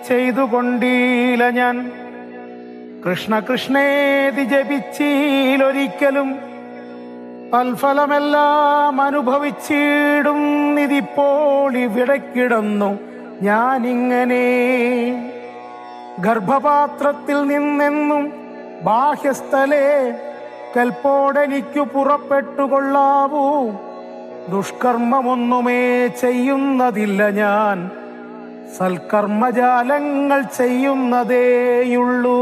ചെയ്തുകൊണ്ടീല ഞാൻ. കൃഷ്ണ കൃഷ്ണേതി ജപിച്ചീലൊരിക്കലും. തൽഫലമെല്ലാം അനുഭവിച്ചിടും നിതിപ്പോൾ ഇവിടക്കിടന്നു ഞാനിങ്ങനെ. ഗർഭപാത്രത്തിൽ നിന്നെന്നും ബാഹ്യസ്ഥലേ കൽപ്പോടെനിക്കു പുറപ്പെട്ടുകൊള്ളാവൂ. ദുഷ്കർമ്മമൊന്നുമേ ചെയ്യുന്നതില്ല ഞാൻ, സൽക്കർമ്മജാലങ്ങൾ ചെയ്യുന്നതേയുള്ളൂ.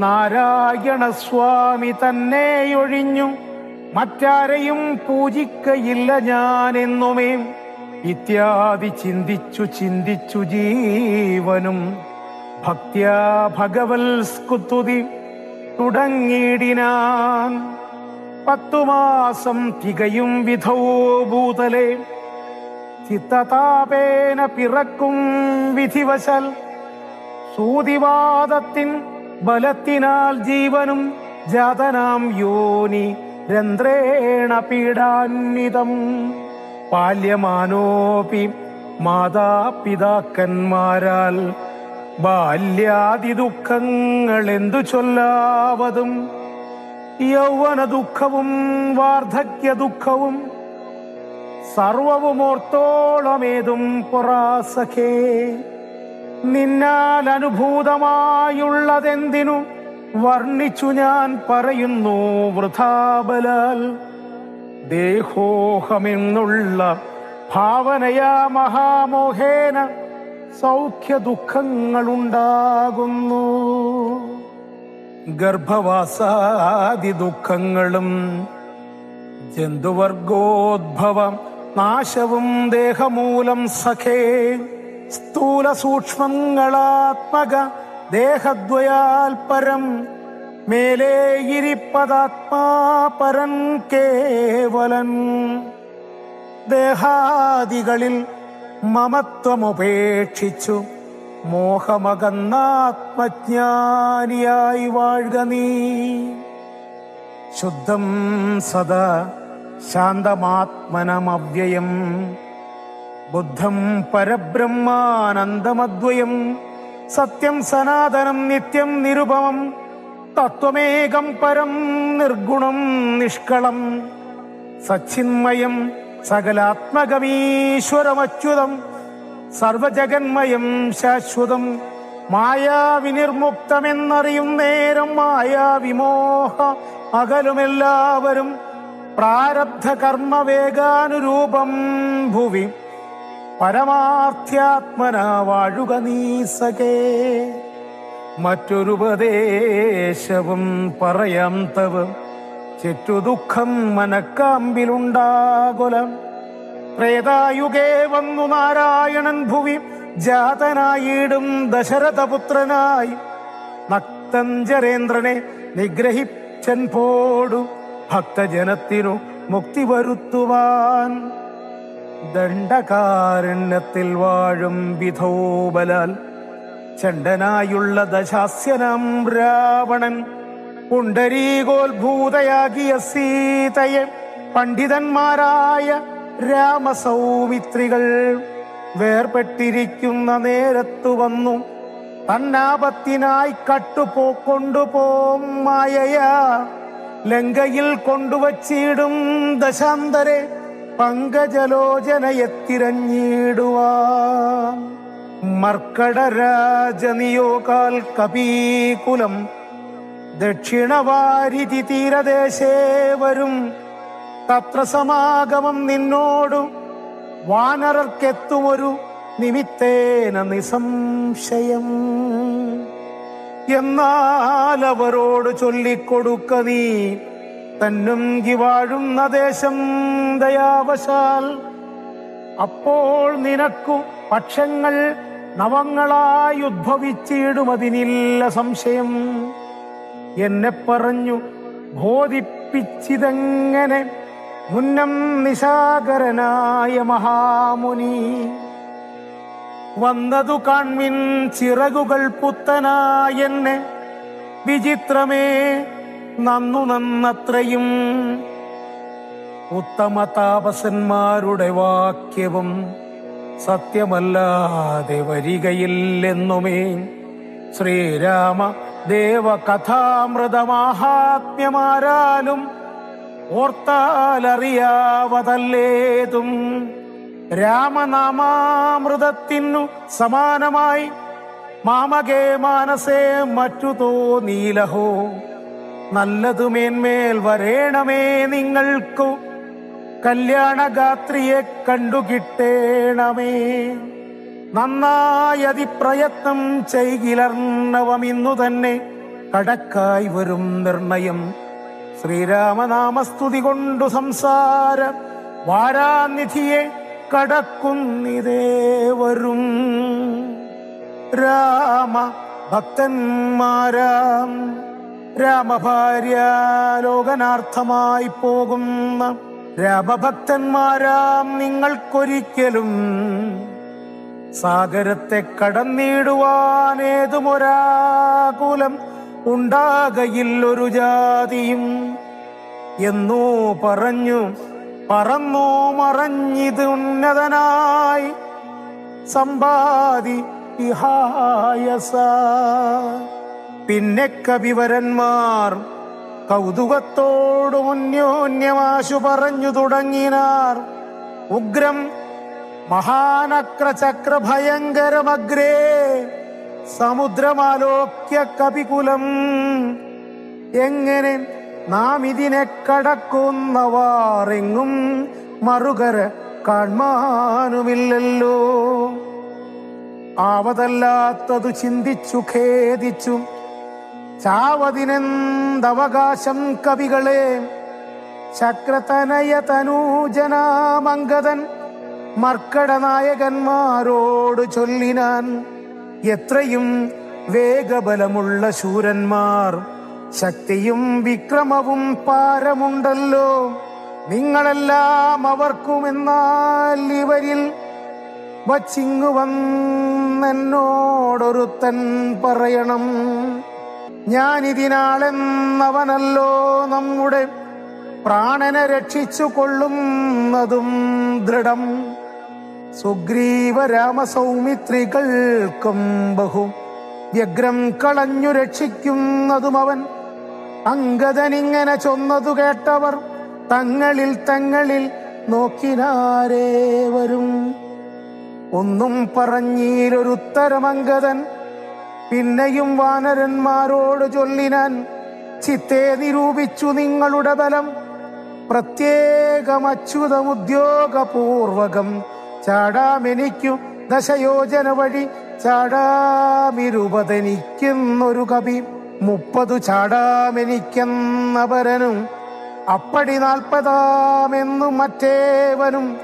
നാരായണസ്വാമി തന്നെയൊഴിഞ്ഞു മറ്റാരെയും പൂജിക്കയില്ല ഞാനെന്നുമേ. ഇത്യാദി ചിന്തിച്ചു ജീവനും ഭക്ത്യാ ഭഗവൽ സ്തുതി തുടങ്ങിയിടിനാൻ. 10 മാസം തികയും വിധോ ഭൂതലേ ചിത്തതാപേന പിറക്കും വിധിവശാൽ. സൂതിവാദത്തിൻ ബലത്തിനാൽ ജീവനും ജാതനാം യോനി രന്ധ്രേണ പീഡാന്വിതം. ബാല്യമാനോപി മാതാപിതാക്കന്മാരാൽ ബാല്യാദി ദുഃഖങ്ങൾ എന്തു ചൊല്ലാവതും. യൗവന ദുഃഖവും വാർദ്ധക്യ ദുഃഖവും സർവവും ഓർത്തോളമേതും പൊറാസഖേ. നിന്നാൽ അനുഭൂതമായുള്ളതെന്തിനു വർണ്ണിച്ചു ഞാൻ പറയുന്നു വൃഥാബലാൽ. ദേഹോഹമെന്നുള്ള ഭാവനയാ മഹാമോഹേന സൗഖ്യ ദുഃഖങ്ങളുണ്ടാകുന്നു. ഗർഭവാസാദി ദുഃഖങ്ങളും ജന്തുവർഗോദ്ഭവം നാശവും ദേഹമൂലം സഖേ. സ്ഥൂല സൂക്ഷ്മങ്ങളാത്മക ദേഹദ്വയാൽ പരം മേലേ ഇരിപ്പതാത്മാ പരൻ കേവലൻ. ദേഹാദികളിൽ മമത്വമുപേക്ഷിച്ചു മോഹമകന്നാത്മജ്ഞാനിയായി വാഴുക നീ. ശുദ്ധം സദാ ശാന്തമാത്മനമവ്യയം ബുദ്ധം പരബ്രഹ്മാനന്ദമദ്വയം. സത്യം സനാതനം നിത്യം നിരുപമം തത്വമേകം പരം നിർഗുണം നിഷ്കളം. സച്ചിന്മയം സകലാത്മകമീശ്വരമച്യുതം സർവജഗന്മയം ശാശ്വതം. മായാവിനിർമുക്തമെന്നറിയും നേരം മായാവിമോഹ അകലുമെല്ലാവരും. പ്രാരബ്ധ കർമ്മവേഗാനുരൂപം ഭുവി പരമാർത്ഥ്യാത്മന വാഴുക നീ സഖേ. മറ്റൊരുപദേശവും പറയാം തവ ചെറ്റുദുഃഖം മനക്കാമ്പിലുണ്ടാകുലം. ത്രേതായുഗേ വന്നു നാരായണൻ ഭുവി ജാതനായിടും ദശരഥപുത്രനായി നക്തഞ്ചരേന്ദ്രനെ നിഗ്രഹിച്ചൻ പോടു ഭക്തജനത്തിനു മുക്തി വരുത്തുവാൻ. ദണ്ഡകാരണ്യത്തിൽ വാഴും വിധോബലാൽ ചണ്ഡനായുള്ള ദശാസ്യനാം രാവണൻ പുണ്ടരീകോത്ഭൂതയാകിയ സീതയെ പണ്ഡിതന്മാരായ രാമസൗമിത്രികൾ വേർപെട്ടിരിക്കുന്ന നേരത്തു വന്നു തന്നാപത്തിനായി കൊണ്ടുപോം മായയാ ലങ്കയിൽ കൊണ്ടുവച്ചിടും ദശാന്തരെ പങ്കജലോചനയെത്തിരഞ്ഞിടുവാൻ. മർക്കടരാജനിയോകാൽ കപീകുലം ദക്ഷിണവാരിധി തീരദേശേ വരും. തത്ര സമാഗമം നിന്നോടു വാനരർക്കെത്തുമൊരു നിമിത്തേന നിസംശയം. എന്നാൽ അവരോട് ചൊല്ലിക്കൊടുക്ക നീ തന്നും വാഴുന്ന ദേശം ദയാവശാൽ. അപ്പോൾ നിനക്കു പക്ഷങ്ങൾ നവങ്ങളായി ഉദ്ഭവിച്ചിടുമതിനില്ല സംശയം. എന്നെ പറഞ്ഞു ബോധിപ്പിച്ചിതെങ്ങനെ മുന്നം നിശാകരനായ മഹാമുനി. വന്നതു കാൺമിൻ ചിറകുകൾ പുത്തനായെന്നെ വിചിത്രമേ നന്നു നന്നത്രയും. ഉത്തമ താപസന്മാരുടെ വാക്യവും സത്യമല്ലാതെ വരികയില്ലെന്നുമേ. ശ്രീരാമ ദേവകഥാമൃതമാഹാത്മ്യമാരാലും ഓർത്താലറിയാവതല്ലേതും. രാമനാമാമൃതത്തിനു സമാനമായി മാമകേ മാനസേ മറ്റു തോന്നീലഹോ. നല്ലതു മേന്മേൽ വരേണമേ നിങ്ങൾക്കു കല്യാണഗാത്രിയെ കണ്ടുകിട്ടേണമേ. നന്നായതി പ്രയത്നം ചെയ്കിലർണവമിന്നു തന്നെ കടക്കായി വരും നിർണയം. ശ്രീരാമനാമസ്തുതി കൊണ്ടു സംസാര വാരാനിധിയെ കടക്കുന്നിതേവരും. രാമ ഭക്തന്മാരാം രാമഭാര്യാലോകനാർത്ഥമായി പോകുന്ന രാമഭക്തന്മാരാം നിങ്ങൾക്കൊരിക്കലും സാഗരത്തെ കടന്നിടുവാനേതുമൊരാകുലം ഉണ്ടാകയില്ലൊരു ജാതിയും. എന്നോ പറഞ്ഞു പറന്നോ മറഞ്ഞിത് ഉന്നതനായി സമ്പാദി വിഹായസ. പിന്നെ കവിവരന്മാർ കൗതുകത്തോടു അന്യോന്യമാശു പറഞ്ഞു തുടങ്ങിനാർ. ഉഗ്രം മഹാനക്രചക്ര ഭയങ്കരമഗ്രേ സമുദ്രമാലോക്യ കപികുലം. എങ്ങനെ നാം ഇതിനെ കടക്കുന്നവാറെങ്ങും മറുകര കാൺമാനുമില്ലല്ലോ. ആവതല്ലാത്തതു ചിന്തിച്ചു ഖേദിച്ചു ചാവതിനെന്തവകാശം കവികളെ. ശക്രതനയ തനൂജനാമംഗതൻ മർക്കടനായകന്മാരോട് ചൊല്ലിനാൻ. എത്രയും വേഗബലമുള്ള ശൂരന്മാർ ശക്തിയും വിക്രമവും പാരമുണ്ടല്ലോ. നിങ്ങളെല്ലാം അവർക്കുമെന്നാൽ ഇവരിൽ വച്ചിങ്ങു വന്നെന്നോടൊരുത്തൻ പറയണം. ഞാനിതിനാളെന്നവനല്ലോ നമ്മുടെ പ്രാണനെ രക്ഷിച്ചു കൊള്ളുന്നതും ദൃഢം. സുഗ്രീവ രാമസൗമിത്രികൾക്കും ബഹു വ്യഗ്രം കളഞ്ഞു രക്ഷിക്കുന്നതും അവൻ. അംഗദനിങ്ങനെ ചൊന്നതു കേട്ടവർ തങ്ങളിൽ നോക്കിനാരേവരും. ഒന്നും പറഞ്ഞീലൊരുത്തരമംഗദൻ. പിന്നെയും വാനരന്മാരോട് ചൊല്ലിനാൻ. ചിത്തെ നിരൂപിച്ചു നിങ്ങളുടെ ബലം. പ്രത്യേകമച്യുതമുദ്യോഗപൂർവകം ചാടാമെനിക്കു ദശയോജന വഴി ചാടാമിരുപതനിക്കുന്നൊരു കവി. 30 ചാടാമെനിക്കെന്നപരനും അപ്പടി 40 മറ്റേവനും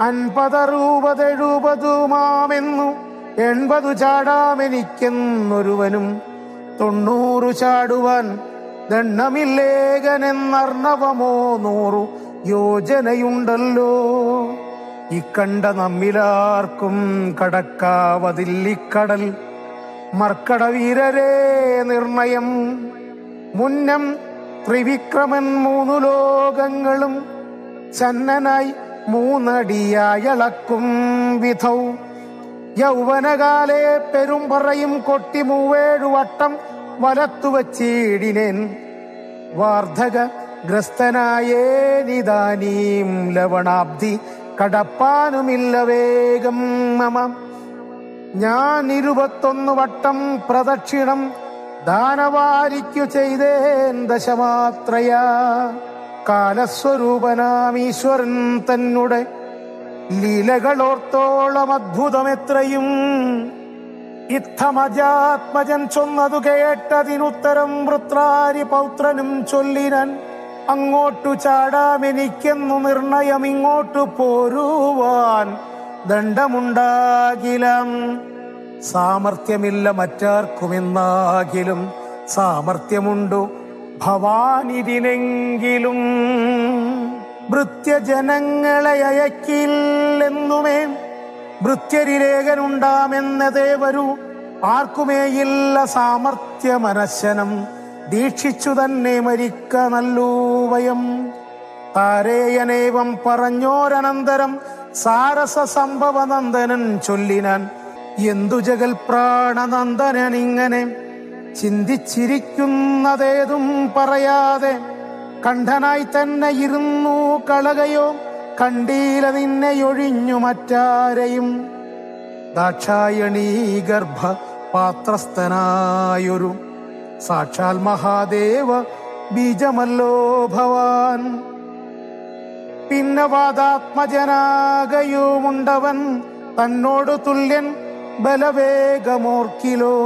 50 60 70 മാമെന്നു 80 ചാടാമെനിക്കെന്നൊരുവനും 90 ചാടുവാൻ ദണ്ണമില്ലേകനെന്നർണവമോ 100 യോജനയുണ്ടല്ലോ. ഇക്കണ്ട നമ്മിലാർക്കും കടക്കാവതില്ലിക്കടൽ മർക്കടവീരരേ നിർണയം. മുന്നം ത്രിവിക്രമൻ 3 ലോകങ്ങളും ചന്നനായി 3 അടിയായളക്കും വിധൗ. യൗവനകാലേ പെരുമ്പറയും കൊട്ടി 7 വട്ടം വലത്തുവച്ചിടിനേൻ. വാർദ്ധക ഗ്രസ്തനായേനിതാനീം ലവണാബ്ധി കടപ്പാനുമില്ല വേഗം മമ. ഞാൻ 21 വട്ടം പ്രദക്ഷിണം ദാനവാരിക്കു ചെയ്തേൻ ദശമാത്രയാ. കാലസ്വരൂപനാമീശ്വരൻ തന്നെ ലീലകളോർത്തോളം അദ്ഭുതമെത്രയും. ഇത്തമജാത്മജൻ ചൊന്നതു കേട്ടതിനുത്തരം വൃത്രാരി പൗത്രനും ചൊല്ലിനാൻ. അങ്ങോട്ടു ചാടാമെനിക്കെന്നു നിർണയം, ഇങ്ങോട്ടു പോരുവാൻ ദണ്ഡമുണ്ടാകിലും. സാമർത്ഥ്യമില്ല മറ്റാർക്കുമെന്നാകിലും സാമർത്ഥ്യമുണ്ടു ഭവാനിതിനെങ്കിലും. ഭൃത്യജനങ്ങളെ അയക്കില്ലെന്നുമേ ഭൃത്യരിലേഖനുണ്ടാമെന്നതേ വരൂ. ആർക്കുമേയില്ല സാമർത്ഥ്യമനശനം, ദീക്ഷിച്ചു തന്നെ മരിക്ക നല്ലൂ വയം. താരേയനേവം പറഞ്ഞോരനന്തരം സാരസ സംഭവനന്ദനൻ ചൊല്ലിനാൻ. എന്തു ജഗൽ പ്രാണനന്ദനനിങ്ങനെ ചിന്തിച്ചിരിക്കുന്നതേതും പറയാതെ കണ്ഠനായി തന്നെ ഇരുന്നു കളകയോ. കണ്ടീല നിന്നെയൊഴിഞ്ഞു മറ്റാരെയും. ദാക്ഷായണീ ഗർഭ പാത്രസ്ഥനായൊരു സാക്ഷാൽ മഹാദേവ ബീജമല്ലോ ഭവാൻ. പിന്നെ വാദാത്മജനാകയുമുണ്ടവൻ തന്നോടു തുല്യൻ ബലവേഗമോർക്കിലോ.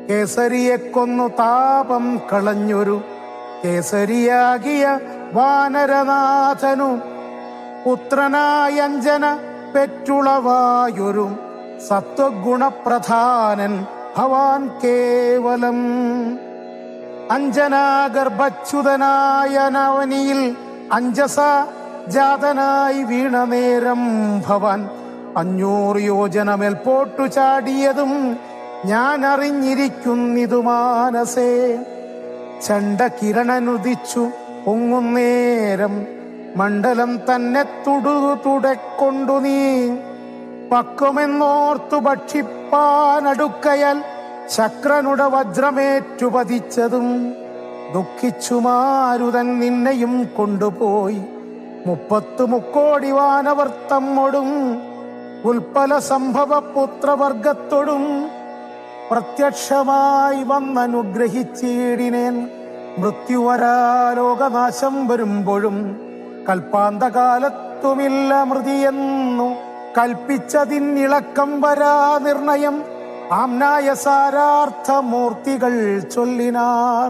കേസരിയെ കൊന്നു താപം കളഞ്ഞൊരു കേസരിയാകിയ വാനരനാഥനു പുത്രനായഞ്ജന പെറ്റുളവായൊരു സത്വഗുണപ്രധാനൻ ഭവാൻ കേവലം. അഞ്ജനാഗർഭച്യുതനായ നവനിയിൽ അഞ്ജസ ജാതനായി വീണനേരം ഭവാൻ 500 യോജന മേൽപോട്ടു ചാടിയതും ഞാൻ അറിഞ്ഞിരിക്കുന്നിതു മാനസേ. ചണ്ഡകിരണനുദിച്ചു പൊങ്ങുന്നേരം മണ്ഡലം തന്നെ തുടക്കൊണ്ടു നീ പക്വമെന്നോർത്തു ഭക്ഷിപ്പാനടുക്കയാൽ ശക്രനുടെ വജ്രമേറ്റു പതിച്ചതും. ദുഃഖിച്ചു മാരുതൻ നിന്നെയും കൊണ്ടുപോയി 30 മുക്കോടി വാനവർ തമ്മൊടും ഉൽപ്പല സംഭവ പുത്രവർഗത്തോടും പ്രത്യക്ഷമായി വന്നനുഗ്രഹിച്ചിടിനേൻ. മൃത്യുവരാലോകനാശം വരുമ്പോഴും കൽപ്പാന്തകാലത്തുമില്ല മൃതിയെന്നു കൽപ്പിച്ചതിന്നിളക്കം വരാ നിർണയം. ആംനായ സാരാർത്ഥമൂർത്തികൾ ചൊല്ലിനാർ.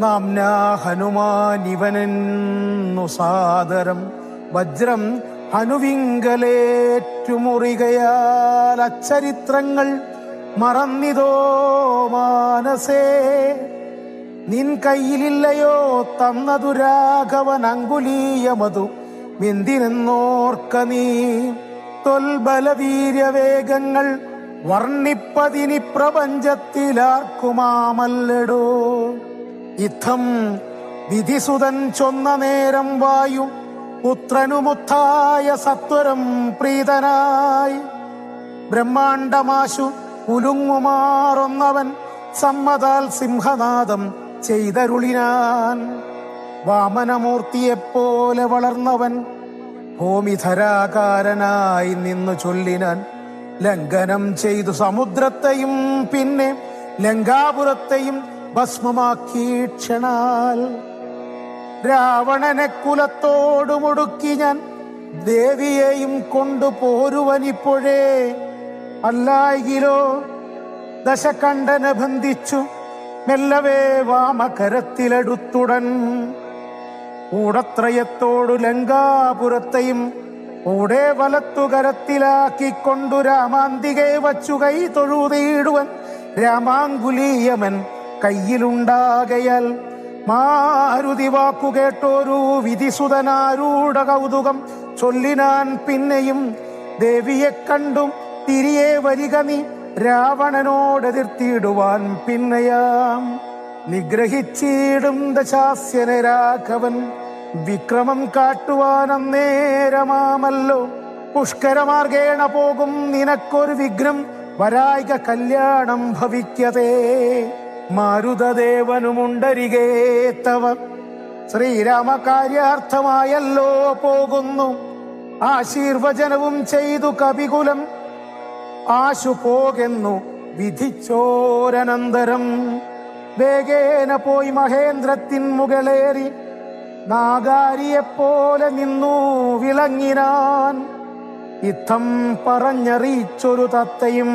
നാംനാ ഹനുമാനിവനെന്നു സാദരം വജ്രം ഹനുവിങ്കലേറ്റുമുറികയാൽ അച്ചരിത്രങ്ങൾ മറന്നിതോ മാനസേ. നിൻ കയ്യിലില്ലയോ തന്നതു രാഘവൻ അങ്കുലീയമതു എന്തിനെന്നോർക്ക നീ. തൊൽബലവീര്യവേഗങ്ങൾ വർണ്ണിപ്പതിനി പ്രപഞ്ചത്തിലാർക്കുമാമല്ലടോ. ഇത്തം വിധിസുതൻ ചൊന്ന നേരം വായു പുത്രനുമുത്തായ സത്വരം പ്രീതനായി. ബ്രഹ്മാണ്ടമാശു കുലുങ്ങുമാറൊന്നവൻ സമ്മതാൽ സിംഹനാദം ചെയ്തരുളിനാൻ. വാമനമൂർത്തിയെപ്പോലെ വളർന്നവൻ ഭൂമിധരാകാരനായി നിന്നു ചൊല്ലിനാൻ. ലംഘനം ചെയ്തു സമുദ്രത്തെയും പിന്നെ ലങ്കാപുരത്തെയും ഭസ്മമാക്കി ക്ഷണാൽ. രാവണനെ കുലത്തോടു മുടുക്കി ഞാൻ ദേവിയെയും കൊണ്ടുപോരുവനിപ്പോഴേ. അല്ലായിലോ ദശകണ്ഠനെ ബന്ധിച്ചു മെല്ലവേ വാമകരത്തിലെടുത്തുടൻ. കൂടത്രയത്തോടു ലങ്കാപുരത്തെയും കൂടെ വലത്തുകരത്തിലാക്കിക്കൊണ്ടു രാമാന്തികെ വച്ചു കൈ തൊഴുതീടുവൻ രാമാങ്കുലീയമൻ കയ്യിലുണ്ടാകയാൽ മാരുതി വാക്കു കേട്ടോരു വിധിസുതനാരൂഢ കൗതുകം ചൊല്ലിനാൻ പിന്നെയും ദേവിയെ കണ്ടും തിരികെ വരിക നീ രാവണനോടെതിർത്തിയിടുവാൻ പിന്നെയാം നിഗ്രഹിച്ചിടും ദശാസ്യനെ രാഘവൻ വിക്രമം കാട്ടുവാൻ അന്നേരമാമല്ലോ പുഷ്കരമാർഗേണ പോകും നിനക്കൊരു വിഘ്നം വരായിക കല്യാണം ഭവിക്കതേ മാരുതദേവനുമുണ്ടരികേ തവ ശ്രീരാമകാര്യാർത്ഥമായല്ലോ പോകുന്നു ആശീർവചനവും ചെയ്തു കപികുലം ആശു പോകെന്നു വിധിച്ചോരനന്തരം വേഗേന പോയി മഹേന്ദ്രത്തിൻ മുകളേറി നാഗാരിയെപ്പോലെ നിന്നു വിളങ്ങിനാൻ യുദ്ധം പറഞ്ഞറിയിച്ചൊരു തത്തയും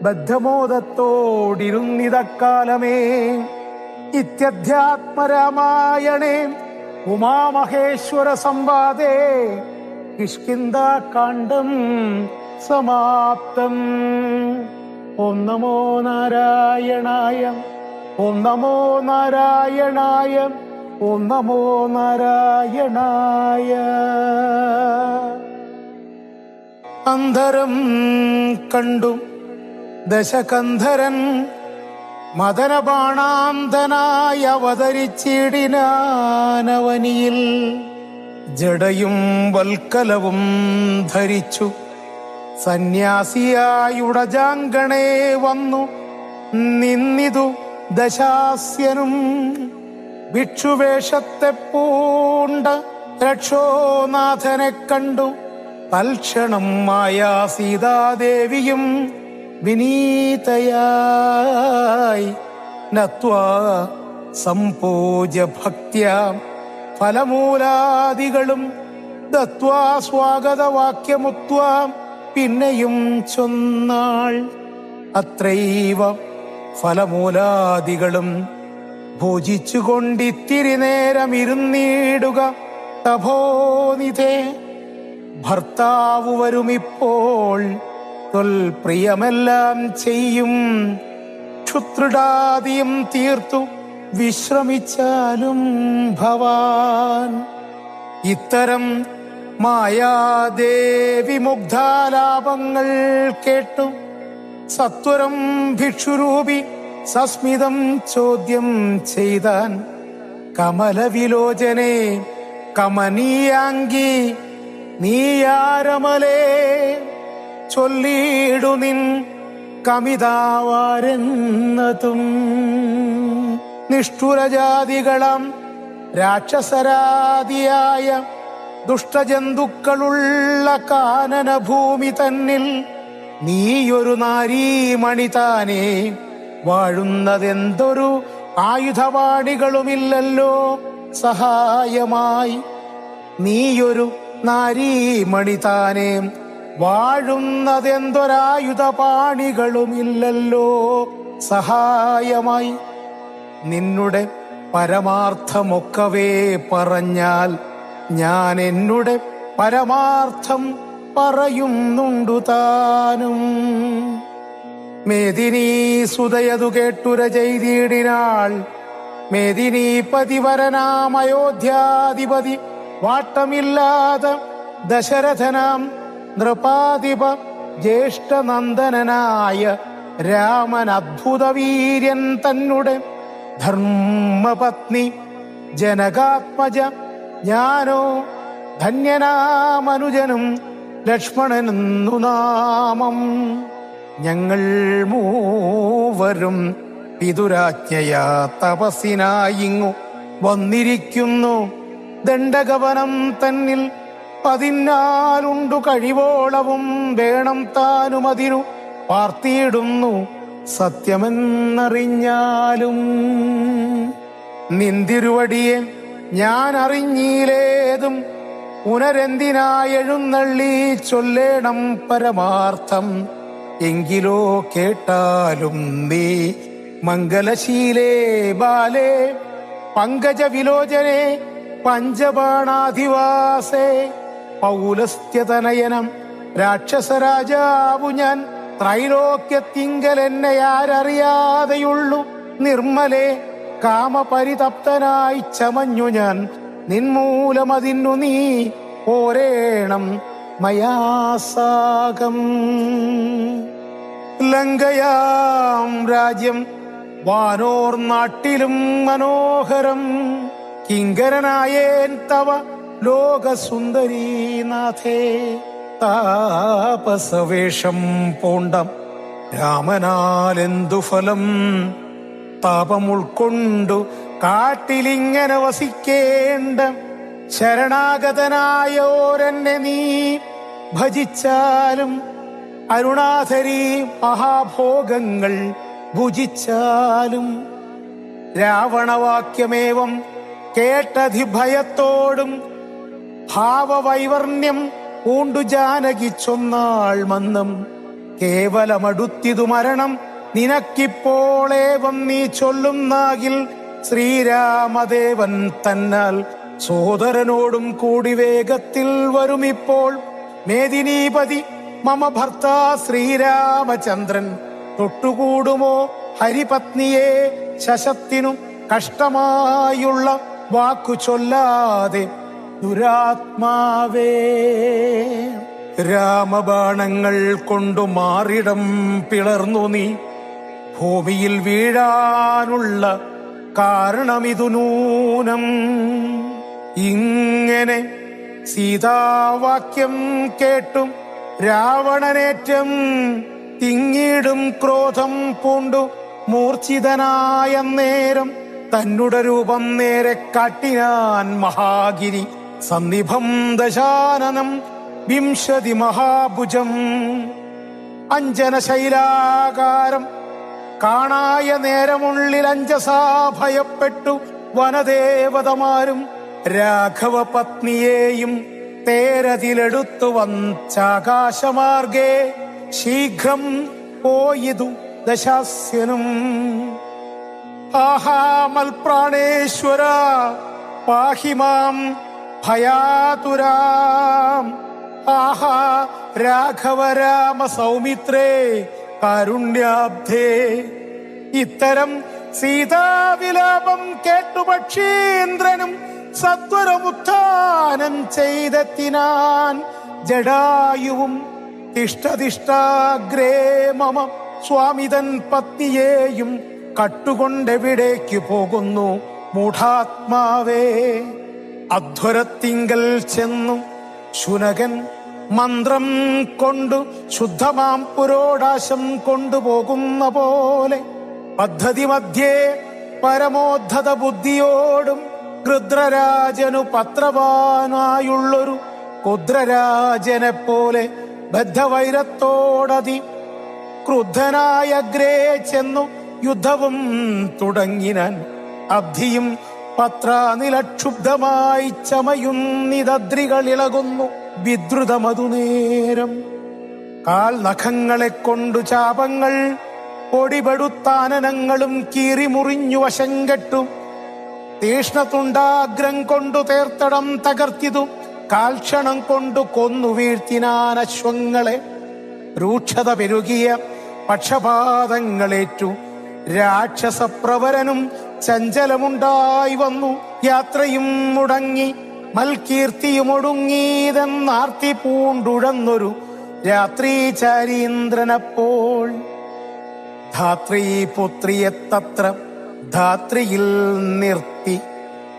ബദ്ധമോദത്തോടിരുന്നിതക്കാലമേ ഇത്യധ്യാത്മരാമായണേ ഉമാമഹേശ്വര സംവാദേ കിഷ്കിന്ധാകാണ്ഡം സമാപ്തം. ഓം നമോ നാരായണായ, ഓം നമോ നാരായണായ, ഓം നമോ നാരായണായ. അന്ധരം കണ്ടു ദശകന്ധരൻ മദനബാണാന്തനായി അവതരിച്ചിടിനാനവനിയിൽ ജടയും വൽക്കലവും ധരിച്ചു സന്യാസിയായുടജാങ്കണേ വന്നു നിന്നിതു ദശാസ്യനും ഭിക്ഷുവേഷത്തെ പൂണ്ട രക്ഷോനാഥനെ കണ്ടു തൽക്ഷണം മായാ സീതാദേവിയും വിനീതയായി നത്വാ സംപൂജ്യ ഭക്ത്യാ ഫലമൂലാദികളും ദത്വാ സ്വാഗതവാക്യമുക്ത്വാ പിന്നെയും ചൊന്നാൾ അത്രൈവ ഫലമൂലാദികളും ഭോജിച്ചുകൊണ്ടിത്തിരി നേരം ഇരുന്നിടുക തപോനിധേ ഭർത്താവ് വരുമിപ്പോൾ പ്രിയമെല്ലാം ചെയ്യും ക്ഷുത്രിടാദിയും തീർത്തു വിശ്രമിച്ചാലും ഭവാൻ. ഇത്തരം മായാദേവി മുഗ്ധാലാപങ്ങൾ കേട്ടു സത്വരം ഭിക്ഷുരൂപി സസ്മിതം ചോദ്യം ചെയ്താൻ കമലവിലോചനെ കമനീയാങ്കി നീയാരമലേ ചൊല്ലിയിടു നിൻ കമിതാവാരെന്നതും. നിഷ്ഠുരജാതികളം രാക്ഷസരാദിയായ ദുഷ്ടജന്തുക്കളുള്ള കാനനഭൂമി തന്നിൽ നീയൊരു നാരീമണി താനേ വാഴുന്നതെന്തൊരു ആയുധവാണികളുമില്ലല്ലോ സഹായമായി. നീയൊരു നാരീമണി താനേ വാഴുന്നതെന്തൊരായുധപാണികളുമില്ലല്ലോ സഹായമായി. നിന്നുടെ പരമാർത്ഥമൊക്കവേ പറഞ്ഞാൽ ഞാൻ എന്നുടെ പരമാർത്ഥം പറയുന്നുണ്ടു താനും. മേദിനീ സുതയതു കേട്ടുര ചെയ്തിടിനാൾ മേദിനീ പതിവരനാമയോധ്യാധിപതി വാട്ടമില്ലാതെ ദശരഥനാം നൃപാധിപ ജ്യേഷ്ഠനന്ദനായ രാമൻ അദ്ഭുതവീര്യൻ തന്നെ ധർമ്മപത്നി ജനകാത്മജ ഞാനോ ധന്യനാമനുജനും ലക്ഷ്മണനെന്നു നാമം. ഞങ്ങൾ മൂവരും പിതുരാജ്ഞയാ തപസ്സിനായിങ്ങു വന്നിരിക്കുന്നു ദണ്ഡകവനം തന്നിൽ. പതിനാലുണ്ടു കഴിവോളവും വേണം താനുമതിനു പാർത്തിയിടുന്നു സത്യമെന്നറിഞ്ഞാലും. നിന്തിരുവടിയെ ഞാൻ അറിഞ്ഞീലേതും പുനരെന്തിനായെഴുന്നള്ളി ചൊല്ലേണം പരമാർത്ഥം. എങ്കിലോ കേട്ടാലും നീ മംഗലശീലേ ബാലേ പങ്കജ വിലോചനെ പഞ്ചബാണാധിവാസേ പൗലസ്ത്യതനയനം രാക്ഷസരാജാവു ഞാൻ. ത്രൈലോക്യത്തിങ്കൽ എന്നെ ആരറിയാതെയുള്ളു. നിർമ്മലെ കാമപരിതപ്തനായി ചമഞ്ഞു ഞാൻ. നിൻമൂലമതിന്നു നീ പോരേണം മയാസാകം. ലങ്കയാം രാജ്യം വാനോർ നാട്ടിലും മനോഹരം. കിങ്കരനായേൻ തവ ലോകസുന്ദരീനാഥേ. താപസവേഷം പൂണ്ടം രാമനാലെന്തു ഫലം. താപം ഉൾക്കൊണ്ടു കാട്ടിലിങ്ങനെ വസിക്കേണ്ട. ശരണാഗതനായോരെന്നെ നീ ഭജിച്ചാലും അരുണാധരി മഹാഭോഗങ്ങൾ ഭുജിച്ചാലും. രാവണവാക്യമേവം കേട്ടധിഭയത്തോടും ഭാവവൈവർണ്യം പൂണ്ടു ജാനകി ചൊന്നാൾ മന്നം. കേവലമടുത്തിതു മരണം നിനക്കിപ്പോളേവം നീ ചൊല്ലുന്നാകിൽ. ശ്രീരാമദേവൻ തന്നാൽ സോദരനോടും കൂടി വേഗത്തിൽ വരുമിപ്പോൾ. മേദിനീപതി മമ ഭർത്താ ശ്രീരാമചന്ദ്രൻ. തൊട്ടുകൂടുമോ ഹരിപത്നിയെ ശശത്തിനു കഷ്ടമായുള്ള വാക്കു ചൊല്ലാതെ ദുരാത്മാവേ. രാമബാണങ്ങൾ കൊണ്ടു മാറിടം പിളർന്നു നീ. ഭൂമിയിൽ വീഴാനുള്ള കാരണമിതു നൂനം. ഇങ്ങനെ സീതാവാക്യം കേട്ടും രാവണനേറ്റം തിങ്ങിടും ക്രോധം പൂണ്ടു മൂർച്ഛിതനായ നേരം. തന്നുടെ രൂപം നേരെ കാട്ടിനാൻ മഹാഗിരി സന്നിഭം ദശാനനം 20 മഹാഭുജം. അഞ്ജനശൈലാകാരം കാണായ നേരമുള്ളിൽ അഞ്ജസാ ഭയപ്പെട്ടു വനദേവതമാരും. രാഘവ പത്നിയെയും തേരതിലെടുത്തു വന്നാകാശമാർഗേ ശീഘ്രം പോയിതു ദശാസ്യനും. ആഹാ മൽപ്രാണേശ്വര പാഹിമാം ഭയാതുരാം. ആഹാ രാഘവ രാമ സൗമിത്രേ കാരുണ്യാബ്ധേ. ഇത്തരം സീതാവിലാപം കേട്ടു പക്ഷീന്ദ്രനും സത്വരമുത്ഥാനം ചെയ്തെത്തിനാൻ. ജടായുവും തിഷ്ടതിഷ്ടാഗ്രേ മമ സ്വാമിതൻ പത്നിയെയും കട്ടുകൊണ്ടെവിടേക്ക് പോകുന്നു മൂഢാത്മാവേ. അധ്വരത്തിങ്കൽ ചെന്നു ശുനകൻ മന്ത്രം കൊണ്ടു ശുദ്ധമാം പുരോടാശം കൊണ്ടുപോകുന്ന പോലെ പദ്ധതി മധ്യേ പരമോദ്ധത ബുദ്ധിയോടും ഗൃദ്രരാജനു പത്രവാനായുള്ളൊരു കുദ്രരാജനെ പോലെ ബദ്ധവൈരത്തോടതി ക്രുദ്ധനായ അഗ്രേ ചെന്നു യുദ്ധവും തുടങ്ങിനാൻ. അബ്ധിയും പത്രാനിലക്ഷുബ്ധമായി ചമയുന്നിതദ്രികളിളകുന്നു വിദ്രുതമതുനേരം. കാൽ നഖങ്ങളെ കൊണ്ടു ചാപങ്ങൾ പൊടിപെടുത്താനനങ്ങളും കീറിമുറിഞ്ഞു വശം കെട്ടു. തീഷ്ണതുണ്ടാഗ്രം കൊണ്ടു തേർത്തടം തകർത്തിതു. കാൽക്ഷണം കൊണ്ടു കൊന്നു വീഴ്ത്തിനാൻ അശ്വങ്ങളെ. രൂക്ഷത പെരുകിയ പക്ഷപാതങ്ങളേറ്റു രാക്ഷസപ്രവരനും ചഞ്ചലമുണ്ടായി വന്നു. യാത്രയും മുടങ്ങി മൽകീർത്തിയുമൊടുങ്ങീതെന്നാർത്തി പൂണ്ടുഴന്നൊരു രാത്രീചാരീന്ദ്രനപ്പോൾ. ധാത്രീപുത്രിയെ തത്ര ധാത്രിയിൽ നിർത്തി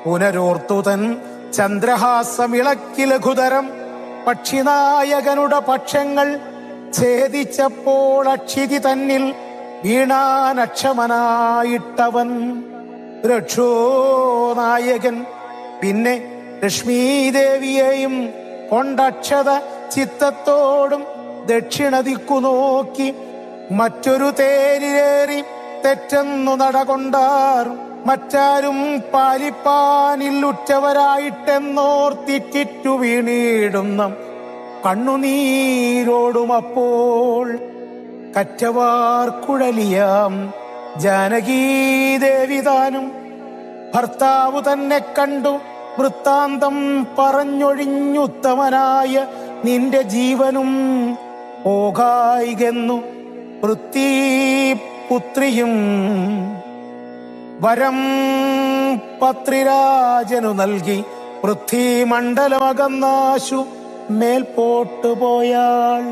പുനരോർത്തുതൻ ചന്ദ്രഹാസമിളക്കി ലഘുതരം. പക്ഷിനായകനുടെ പക്ഷങ്ങൾ ഛേദിച്ചപ്പോൾ അക്ഷിതി തന്നിൽ വീണാനക്ഷമനായിട്ടവൻ. രക്ഷോനായകൻ പിന്നെ ലക്ഷ്മീദേവിയെയും കൊണ്ടക്ഷത ചിത്തത്തോടും ദക്ഷിണദിക്കു നോക്കി മറ്റൊരു തേരിലേറി തെറ്റെന്നു നടകൊണ്ടാർ. മറ്റാരും പാലിപ്പാനില്ലുറ്റവരായിട്ടെന്നോർത്തിറ്റിറ്റു വീണിടുന്ന കണ്ണുനീരോടുമപ്പോൾ കറ്റവാർ കുഴലിയാം ജാനകീദേവി താനും ഭർത്താവു തന്നെ കണ്ടു വൃത്താന്തം പറഞ്ഞൊഴിഞ്ഞുത്തമനായ നിന്റെ ജീവനും പോകായികെന്നു പൃഥ്വീപുത്രിയും വരം പത്രിരാജനു നൽകി പൃഥ്വീമണ്ഡലമകന്നാശു മേൽപോട്ടു പോയാൾ.